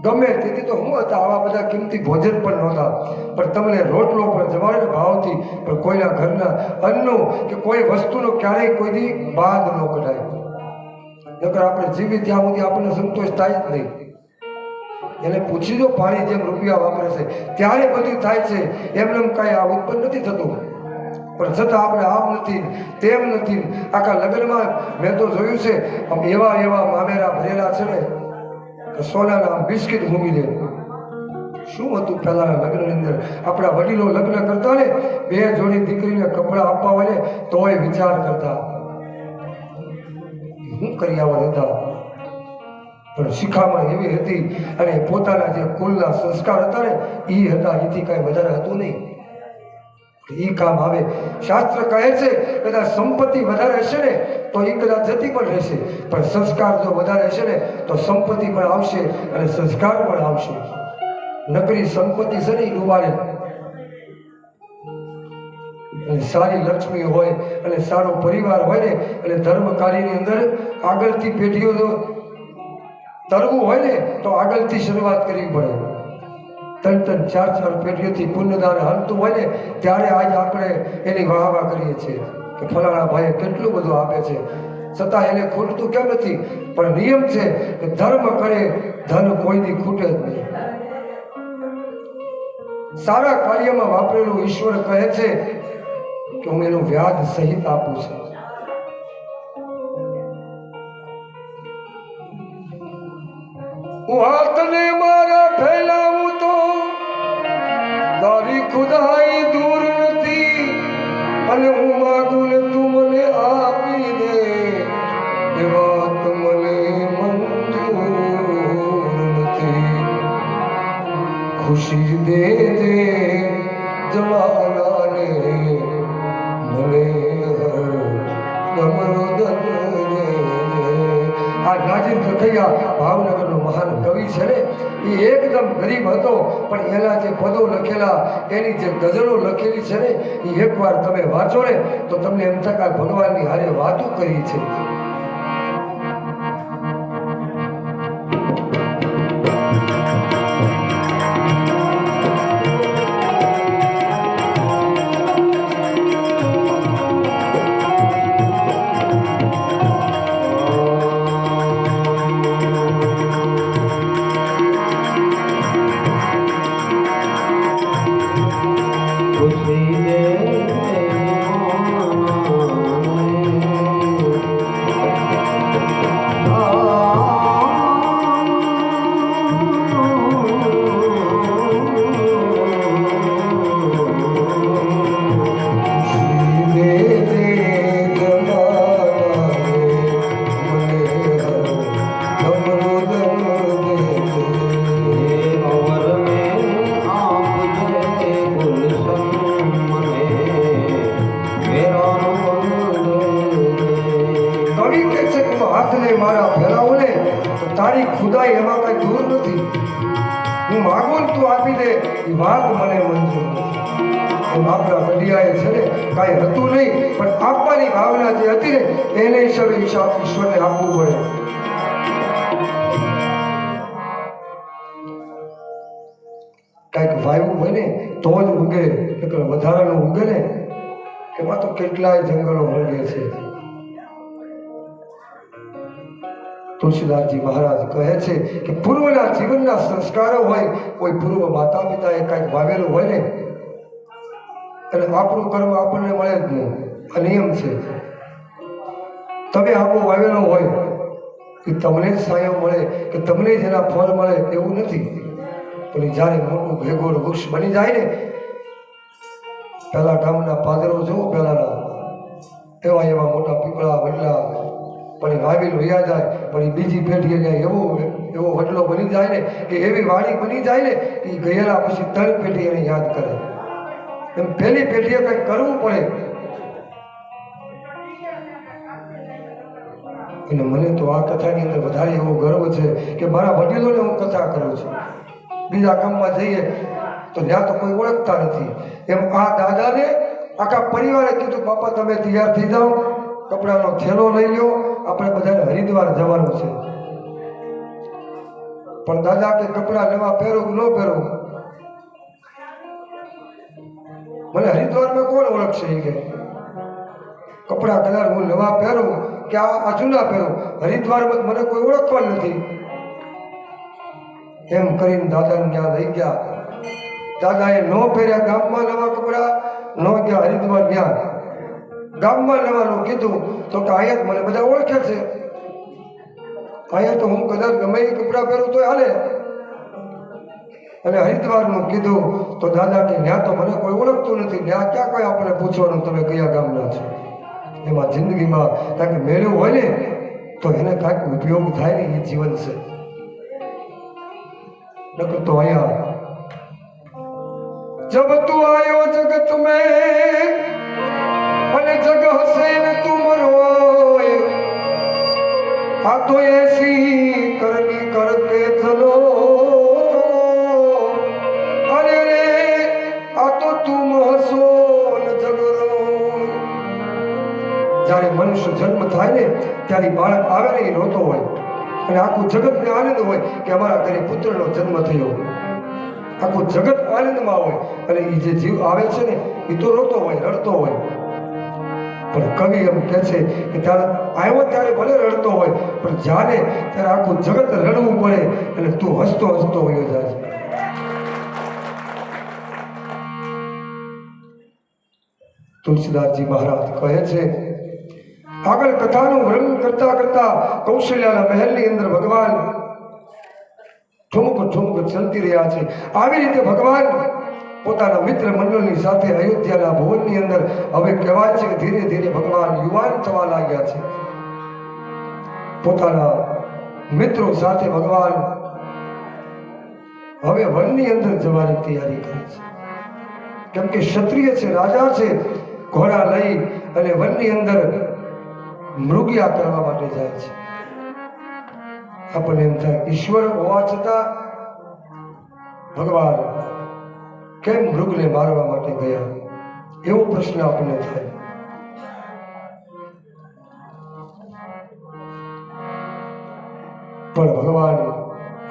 ગમે તેથી તો હું હતા, આવા બધા કિંમતી ભોજન પણ નહોતા, પણ તમને રોટલો પણ જમાડે ને ભાવથી, પણ કોઈના ઘરના અન્નનો કે કોઈ વસ્તુનો ક્યારેય કોઈની બાદ ન કઢાય. નકર આપણે જીવી ત્યાં સુધી આપણને સંતોષ થાય જ નહીં. એને પૂછી દો પાણી જેમ રૂપિયા વાપરે છે ત્યારે બધું થાય છે, એમને કાંઈ આ ઉત્પન્ન નથી થતું. પણ છતાં આપણે આમ નથી તેમ નથી. આખા લગ્નમાં મેં તો જોયું છે આમ એવા મામેરા ભરેલા છે ને સોનાના બિસ્કિટ ઘૂમી દે. શું હતું પહેલાના લગ્નની અંદર? આપણા વડીલો લગ્ન કરતા ને 2 જોડી દીકરીને કપડાં આપવા હોય ને તોય વિચાર કરતા શું કરી આવા હતા. પણ શિખામણ એવી હતી અને પોતાના જે કુલના સંસ્કાર હતા ને એ હતા, એથી કાંઈ વધારે હતું નહીં. એ કામ આવે. શાસ્ત્ર કહે છે કદાચ સંપત્તિ વધારે હશે ને તો એ કદાચ જતી પણ રહેશે, પણ સંસ્કાર જો વધારે હશે ને તો સંપત્તિ પણ આવશે અને સંસ્કાર પણ આવશે. નકરી સંપત્તિ છે ને એ ડૂબાડે. અને સારી લક્ષ્મી હોય અને સારો પરિવાર હોય ને અને ધર્મ કાર્યની અંદર આગળથી પેઢીઓ તરવું હોય ને તો આગળથી શરૂઆત કરવી પડે. 3-3, 4-4 પેઢીઓથી પુણ્યદાન હાલતું હોય ને ત્યારે આજ આપણે એની વાહ કરીએ છીએ કે ફલાણા ભાઈએ કેટલું બધું આપે છે, છતાં એને ખૂટતું કેમ નથી? પણ નિયમ છે કે ધર્મ કરે ધન કોઈની ખૂટે જ નહીં. સારા કાર્યમાં વાપરેલું ઈશ્વર કહે છે કે હું એનું વ્યાજ સહિત આપું છું. હું હાથને મારા ફેલાવું તો તારી ખુદાઈ દૂર નથી, અને હું માગું ને તું મને આપી દે એ વાત મને મંજૂર નથી. ખુશી દે દે જવાનાને મને આ નાજીર કથૈયા ભાવનગરનો મહાન કવિ છે ને, એ એકદમ ગરીબ હતો પણ એના જે પદો લખેલા, એની જે ગઝલો લખેલી છે ને, એ એકવાર તમે વાંચો ને તો તમને એમ થાય કે ભગવાનની હારે વાતો કરી છે. મારા ફેલાવો ને તો તારી ખુદાઈ એમાં કઈ દૂર નથી. હું માગું તું આપી દે એ વાત મને મંજૂર નથી. એમ આપણા કડિયાએ છે ને કાંઈ હતું નહીં, પણ આપવાની ભાવના જે હતી ને એને હિસાબે ઈશ્વરને આપવું પડે. કાંઈક વાવ્યું હોય ને તો જ ઉગે, નકર વધારાનું ઉગે ને એમાં તો કેટલાય જંગલો મળે છે. તુલસીદાસજી મહારાજ કહે છે કે પૂર્વના જીવનના સંસ્કારો હોય, કોઈ પૂર્વ માતા પિતાએ કાંઈક વાવેલું હોય ને અને આપણું કર્મ આપણને મળે જ નહીં. આ નિયમ છે. તમે આંબો વાવેલો હોય કે તમને જ છાંયો મળે કે તમને જ એના ફળ મળે એવું નથી. પણ જ્યારે મોટું ભેગોળ વૃક્ષ બની જાય ને, પહેલા ગામના પાદરો જુઓ, પહેલાના એવા મોટા પીપળા વડલા પણ વાવેલું વયા જાય, પણ એ બીજી પેઢીએ એવો વડલો બની જાય ને કે એવી વાડી બની જાય ને કે ગયેલા પછી 3 પેઢી એને યાદ કરે. એમ પહેલી પેઢીએ કંઈક કરવું પડે. અને મને તો આ કથાની અંદર વધારે એવો ગર્વ છે કે મારા વડીલોને હું કથા કરું છું. બીજા ગામમાં જઈએ તો ત્યાં તો કોઈ ઓળખતા નથી. એમ આ દાદાને આખા પરિવારે કીધું, બાપા તમે તૈયાર થઈ જાઓ, કપડાનો થેલો લઈ લો, આપણે બધાને હરિદ્વાર જવાનું છે. પણ દાદા કે કપડા નવા પહેરો કે ન પહેરો, મને હરિદ્વારમાં કોણ ઓળખશે? એ કે કપડા કદાચ હું નવા પહેરું કે આ જૂના પહેરું, હરિદ્વારમાં મને કોઈ ઓળખવાનું નથી. એમ કરીને દાદાને ત્યાં લઈ ગયા. દાદાએ ન પહેર્યા ગામમાં નવા કપડા, ન ગયા હરિદ્વાર ત્યાં. ગામમાં લેવાનું કીધું તો કે અહીંયા મને બધા ઓળખે છે, અહીંયા તો હું કદાચ ગમે એ કપડાં પહેરું તો હાલે. અને હરિદ્વારનું કીધું તો દાદા કે ત્યાં તો મને કોઈ ઓળખતું નથી, ત્યાં ક્યાં કોઈ આપણે પૂછવાનું તમે કયા ગામના છો. એમાં જિંદગીમાં કાંઈક મેળવ્યું હોય ને તો એને કાંઈક ઉપયોગ થાય ને એ જીવન છે. નકર તો અહીંયા જબ તું આયો જગત મેં અને જગ હસે ને તુમ રોય, આ તો ऐसी करनी करके चलो જ્યારે મનુષ્ય જન્મ થાય ને ત્યારે બાળક આવે ને એ રોતો હોય અને આખું જગતને આનંદ હોય કે અમારા ઘરે પુત્રનો જન્મ થયો. આખું જગત આનંદમાં હોય અને એ જે જીવ આવે છે ને એ તો રોતો હોય, રડતો હોય. પણ કવિ એમ કહે છે કે ત્યારે આવ્યો ત્યારે ભલે રડતો હોય પણ જાને ત્યારે આખું જગત રડવું પડે અને તું હસતો હસતો વયો જાય છે. તુલસીદાસજી મહારાજ કહે છે, આગળ કથાનું વર્ણન કરતા કરતા કૌશલ્યાના મહેલની અંદર ભગવાન ઠુમક ઠુમક ચાલતી રહ્યા છે. આવી રીતે ભગવાન પોતાના મિત્ર મંડળની સાથે અયોધ્યાના ભવનની અંદર હવે કહેવાય છે કે ધીરે ધીરે ભગવાન યુવાન થવા લાગ્યા છે. પોતાના મિત્રો સાથે ભગવાન હવે વનની અંદર જવાની તૈયારી કરે છે. કેમ કે ક્ષત્રિય છે, રાજા છે, ઘોડા લઈ અને વનની અંદર મૃગ્યા કરવા માટે જાય છે. આપણને એમ થાય ઈશ્વર હોવા છતાં ભગવાન કેમ મૃગને મારવા માટે ગયા, એવો પ્રશ્ન આપણને થાય. પણ ભગવાન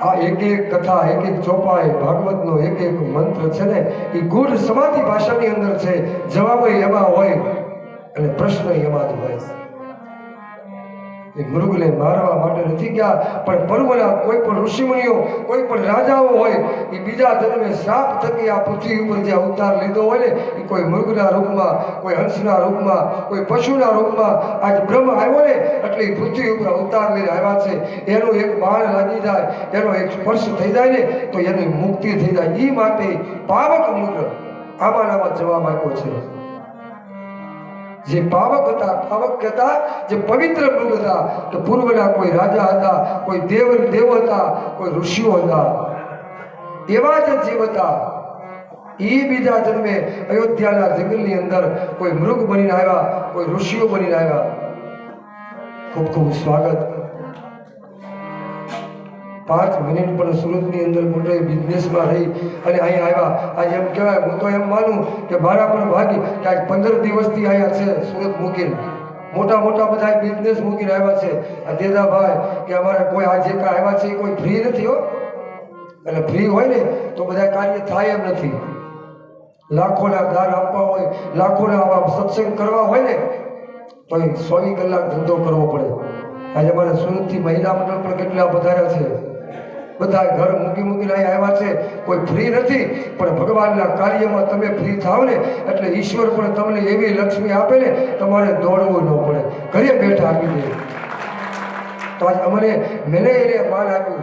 આ એક એક કથા, એક એક ચોપાઈ, ભાગવતનો એક એક મંત્ર છે ને એ ગૂઢ સમાધિ ભાષાની અંદર છે. જવાબ એમાં હોય અને પ્રશ્ન એમાં જ હોય. એ મૃગને મારવા માટે નથી ગયા, પણ પર્વના કોઈ પણ ઋષિમુનિઓ, કોઈ પણ રાજાઓ હોય એ બીજા જન્મે શ્રાપ થકી આ પૃથ્વી ઉપર જે અવતાર લીધો હોય ને એ કોઈ મૃગના રૂપમાં, કોઈ હંસના રૂપમાં, કોઈ પશુના રૂપમાં આજ બ્રહ્મ આવ્યો ને એટલે એ પૃથ્વી ઉપર અવતાર લઈને આવ્યા છે. એનો એક બાણ લાગી જાય, એનો એક સ્પર્શ થઈ જાય ને તો એની મુક્તિ થઈ જાય. એ માટે પાવક મૃગ આમાં જવાબ આપ્યો છે. જે પાવક હતા, પાવક કહેતા જે પવિત્ર મૃગ હતા કે પૂર્વના કોઈ રાજા હતા, કોઈ દેવ હતા, કોઈ ઋષિઓ હતા, એવા જ જીવ હતા. એ બીજા જન્મે અયોધ્યાના જંગલની અંદર કોઈ મૃગ બનીને આવ્યા, કોઈ ઋષિઓ બનીને આવ્યા. ખૂબ ખૂબ સ્વાગત. 5 મિનિટ પણ સુરતની અંદર મોટે બિઝનેસમાં રહી અને અહીંયા આવ્યા. આજે એમ કહેવાય, હું તો એમ માનું કે મારા પણ ભાગી કે આજ 15 દિવસથી અહીંયા છે સુરત મૂકીને. મોટા મોટા બધા બિઝનેસ મૂકીને આવ્યા છે. આ દેદાભાઈ કે અમારે કોઈ આ જે કાંઈ આવ્યા છે એ કોઈ ફ્રી નથી હો. અને ફ્રી હોય ને તો બધા કાર્ય થાય એમ નથી. લાખોના દાન આપવા હોય, લાખોના આવા સત્સંગ કરવા હોય ને તો એ 24 કલાક ધંધો કરવો પડે. આજે અમારે સુરતથી મહિલા મંડળ પણ કેટલા વધાર્યા છે. બધા ઘર મૂકીને અહીં આવ્યા છે. કોઈ ફ્રી નથી, પણ ભગવાનના કાર્યમાં તમે ફ્રી થાવ ને એટલે ઈશ્વર પણ તમને એવી લક્ષ્મી આપે ને તમારે દોડવું ન પડે, ઘરે બેઠા આપી દે. તો આજ અમને મેને એને માન આપ્યું.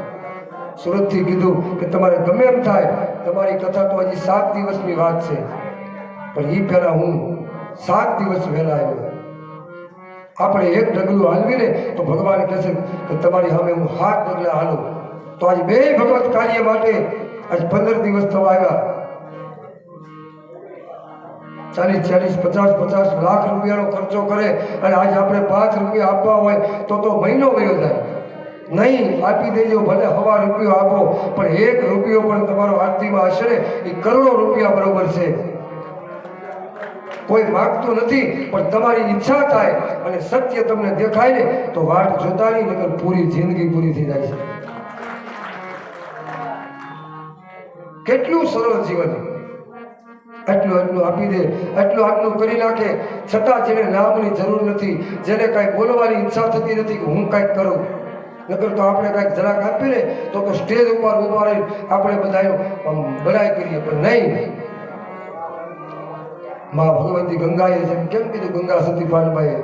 સુરતથી કીધું કે તમારે ગમે એમ થાય, તમારી કથા તો હજી 7 દિવસની વાત છે, પણ એ પહેલાં હું 7 દિવસ વહેલા આવ્યો. આપણે એક ડગલું હાલવીને તો ભગવાન કહે છે કે તમારી સામે હું 7 ડગલા હાલું. તો આજે બે ભગવત કાર્ય માટે આજ 15 દિવસ થવા આવ્યા. 40, 50 લાખ રૂપિયાનો ખર્ચો કરે અને આજે આપણે 5 રૂપિયા આપવા હોય તો મહિનો વયો જાય. નહીં આપી દેજો, ભલે હવા રૂપિયો આપો, પણ 1 રૂપિયો પણ તમારો આરતીમાં હશે ને એ કરોડો રૂપિયા બરોબર છે. કોઈ માગતું નથી, પણ તમારી ઈચ્છા થાય અને સત્ય તમને દેખાય ને તો વાટ જોતા નહીં, નકર પૂરી જિંદગી પૂરી થઈ જાય છે. કેટલું સરળ જીવન. એટલું આપી દે, આટલું કરી નાખે, છતાં જેને નામની જરૂર નથી, જેને કાંઈ બોલવાની ઈચ્છા થતી નથી કે હું કાંઈક કરું, નકર તો આપણે કાંઈક જરાક આપીએ ને તો સ્ટેજ ઉપર ઉભા રહી આપણે બધાનો બડાઈ કરીએ, પણ નહીં. માં ભગવતી ગંગાએ જેમ કેમ કીધું, ગંગા સતી પાનબાઈએ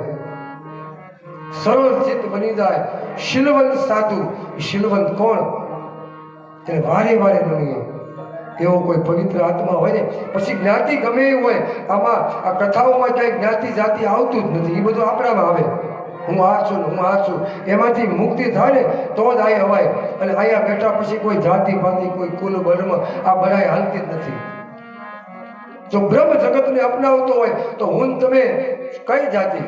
સરળ ચિત્ત બની જાય. શીલવંત સાધુ, શીલવંત કોણ? તેને વારે વારે નમીએ એવો કોઈ પવિત્ર આત્મા હોય ને. પછી જ્ઞાતિ ગમે એ હોય, આમાં આ કથાઓમાં ક્યાંય જ્ઞાતિ જાતિ આવતું જ નથી. એ બધું આપણામાં આવે. હું આ છું, હું આ છું, એમાંથી મુક્તિ થાય ને તો જ અહીં હવાય. અને અહીંયા બેઠા પછી કોઈ જાતિ પાતિ, કોઈ કુલ બર્મ આ બધાય હાલતી જ નથી. જો બ્રહ્મ જગતને અપનાવતો હોય તો હું તમે કઈ જાતિ?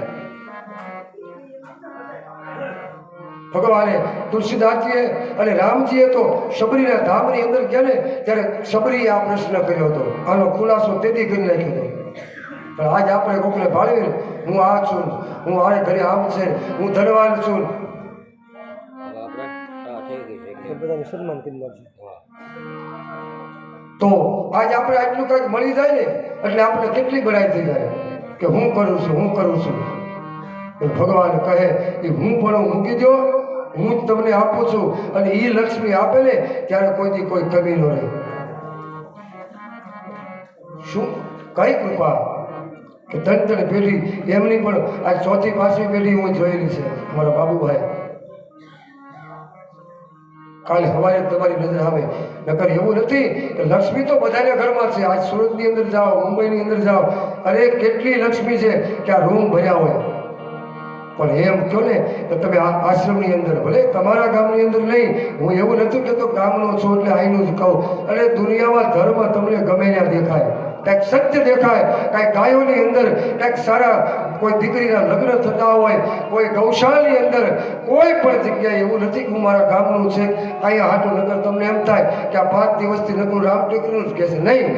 ભગવાને તુલસીદાસજીએ અને રામજીએ તો શબરીના ધામની અંદર ગયા ને ત્યારે શબરીએ આ પ્રશ્ન કર્યો હતો. આનો ખુલાસો તેથી કરી નાખ્યો હતો. પણ આજ આપણે કોકને ભાળીને હું આ છું, હું આને ઘરે આમ છે, હું ધનવાન છું, બધાને સન્માન કરી નાખશે. તો આજ આપણે આટલું કંઈક મળી જાય ને એટલે આપણે કેટલી બડાઈ થઈ જાય કે હું કરું છું, હું કરું છું. ભગવાન કહે એ હું પણ મૂકી દો, હું જ તમને આપું છું, અને એ લક્ષ્મી આપે ને ત્યારે કોઈથી કોઈ કમી ન રહે. શું કઈ કૃપા કે ત્રણ પેઢી એમની પણ આ ચોથી પાંચમી પેઢી હું જોયેલી છે. અમારા બાબુભાઈ કાલે સવારે તમારી નજર આવે. નકર એવું નથી કે લક્ષ્મી તો બધાના ઘરમાં છે. આજ સુરતની અંદર જાઓ, મુંબઈની અંદર જાઓ, અરે કેટલી લક્ષ્મી છે કે આ રૂમ ભર્યા હોય. પણ એમ કહો ને કે તમે આ આશ્રમની અંદર, ભલે તમારા ગામની અંદર નહીં, હું એવું નથી કહેતો ગામનો છું એટલે અહીંનું જ કહું. અને દુનિયામાં ધર્મ તમને ગમે ત્યાં દેખાય, કાંઈક સત્ય દેખાય, કાંઈક ગાયોની અંદર કાંઈક સારા કોઈ દીકરીના લગ્ન થતા હોય, કોઈ ગૌશાળાની અંદર, કોઈ પણ જગ્યાએ એવું નથી કે હું મારા ગામનું છે અહીંયા હાટું. નગર તમને એમ થાય કે આ 5 દિવસથી નગરું રામ ટેકરીનું જ કહેશે. નહીં,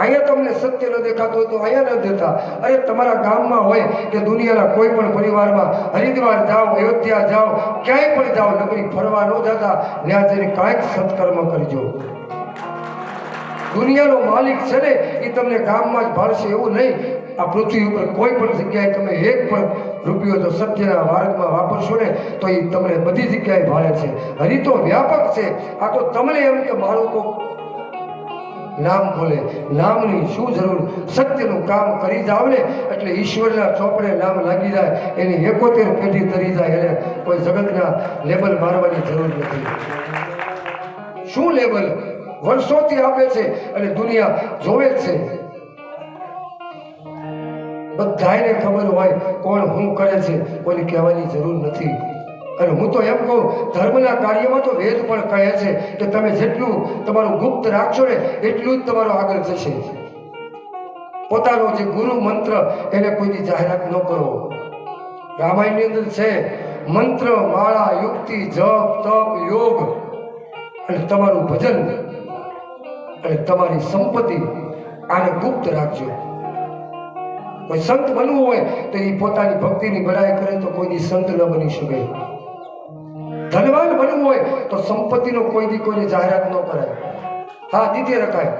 અહીંયા તમને સત્ય ન દેખાતું હોય તો અહીંયા ન દેતા. અરે તમારા ગામમાં હોય કે દુનિયાના કોઈ પણ પરિવારમાં, હરિદ્વાર જાઓ, અયોધ્યા જાઓ, ક્યાંય પણ જાઓ, નગરી ફરવા ન જતા, ત્યાં જઈને કાંઈક સત્કર્મ કરજો. દુનિયાનો માલિક છે ને એ તમને ગામમાં જ ભાળશે એવું નહીં. આ પૃથ્વી ઉપર કોઈ પણ જગ્યાએ તમે એક પણ રૂપિયો જો સત્યના માર્ગમાં વાપરશો ને તો એ તમને બધી જગ્યાએ ભાળે છે. હરિ તો વ્યાપક છે. આ તો તમને એમ કે મારું કોઈ નામ બોલે, નામની શું જરૂર? સત્યનું કામ કરી જાવ ને એટલે ઈશ્વરના ચોપડે નામ લાગી જાય. એની 71 પેઢી તરી જાય. એને કોઈ જગતના લેબલ મારવાની જરૂર નથી. શું લેબલ? વર્ષોથી આપે છે અને દુનિયા જોવે જ છે. બધાને ખબર હોય કોણ હું કરે છે, કોઈને કહેવાની જરૂર નથી. અને હું તો એમ કહું, ધર્મના કાર્યમાં તો વેદ પણ કહે છે કે તમે જેટલું તમારું ગુપ્ત રાખશો ને એટલું જ તમારું આગળ જશે. પોતાનો જે ગુરુ મંત્ર એને કોઈની જાહેરાત ન કરો. રામાયણની અંદર છે મંત્ર, માળા, યુક્તિ, જપ, તપ, યોગ અને તમારું ભજન અને તમારી સંપત્તિ, આને ગુપ્ત રાખજો. કોઈ સંત બનવું હોય તો એ પોતાની ભક્તિની બડાઈ કરે તો કોઈની સંત ન બની શકે. ધનવાન બનવું હોય તો સંપત્તિનો કોઈની કોઈને જાહેરાત ન કરાય. હા, દીધે રખાય.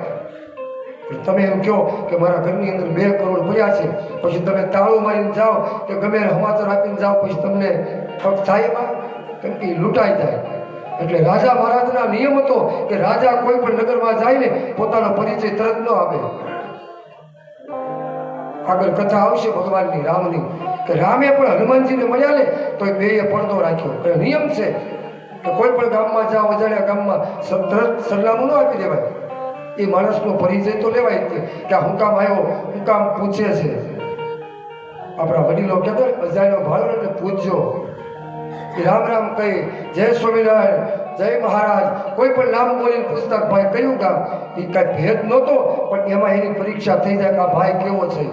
તમે એમ કહો કે મારા ઘરની અંદર 2 કરોડ પડ્યા છે, પછી તમે તાળું મારીને જાઓ કે ગમે સમાચાર આપીને જાઓ, પછી તમને પગ થાય એમાં? કેમ કે લૂંટાઈ જાય. એટલે રાજા મહારાજના નિયમ હતો કે રાજા કોઈ પણ નગરમાં જાય ને પોતાનો પરિચય તરત ન આપે. આગળ કથા આવશે ભગવાનની, રામની, કે રામે પણ હનુમાનજીને મળ્યા ને તો એ બેએ પડદો રાખ્યો. અને નિયમ છે કે કોઈ પણ ગામમાં જાઓ, અજાણ્યા ગામમાં તરત સરનામું ન આપી દેવાય. એ માણસનો પરિચય તો લેવાય જ કે આ હું કામ આવ્યો, હું કામ પૂછે છે. આપણા વડીલો કહેતો અજાણ્યો ભાળો એટલે પૂછજો. રામ રામ કહી, જય સ્વામિનારાયણ, જય મહારાજ, કોઈ પણ નામ બોલીને પૂછતા ભાઈ કયું ગામ? એ કાંઈ ભેદ નહોતો, પણ એમાં એની પરીક્ષા થઈ જાય કે આ ભાઈ કેવો છે.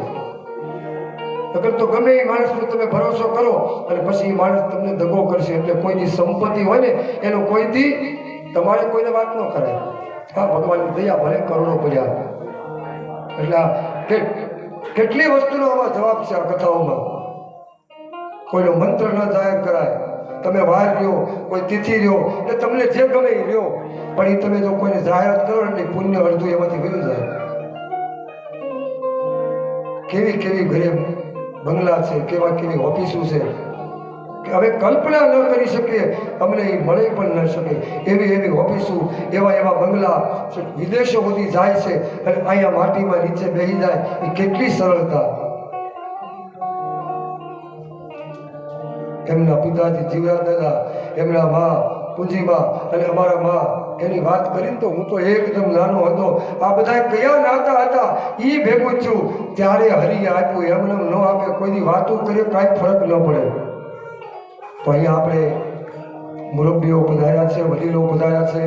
અગર તો ગમે એ માણસનો તમે ભરોસો કરો અને પછી એ માણસ તમને દગો કરશે. એટલે કોઈની સંપત્તિ હોય ને એનો કોઈથી તમારે કોઈને વાત ન કરાય. હા, ભગવાનની દયા ભલે કરોડો પડ્યા. એટલે કેટલી વસ્તુનો આમાં જવાબ છે આ કથાઓમાં. કોઈનો મંત્ર ન જાહેર કરાય. તમે વાર રહ્યો, કોઈ તિથિ રહ્યો, એટલે તમને જે ગમે એ રહ્યો, પણ એ તમે જો કોઈને જાહેરાત કરો એટલે પુણ્ય અડધું એમાંથી વયું જાય. કેવી કેવી ઘરે બંગલા છે, કેવા કેવી ઓફિસો છે કે હવે કલ્પના ન કરી શકીએ, અમને એ મળી પણ ન શકે એવી એવી ઓફિસો, એવા એવા બંગલા વિદેશો સુધી જાય છે અને અહીંયા માટીમાં નીચે બેસી જાય. એ કેટલી સરળતા. એમના પિતાજી જીવરાજ દાદા, એમના મા પૂંજીમાં અને અમારા મા, એની વાત કરીને તો હું તો એકદમ નાનો હતો. આ બધા કયા નાતા હતા એ ભેગું છું. ત્યારે હરિએ આપ્યું, એમને ન આપે, કોઈની વાતો કરીએ કાંઈ ફરક ન પડે. તો અહીંયા આપણે મુરબ્બીઓ પધાર્યા છે, વડીલો પધાર્યા છે.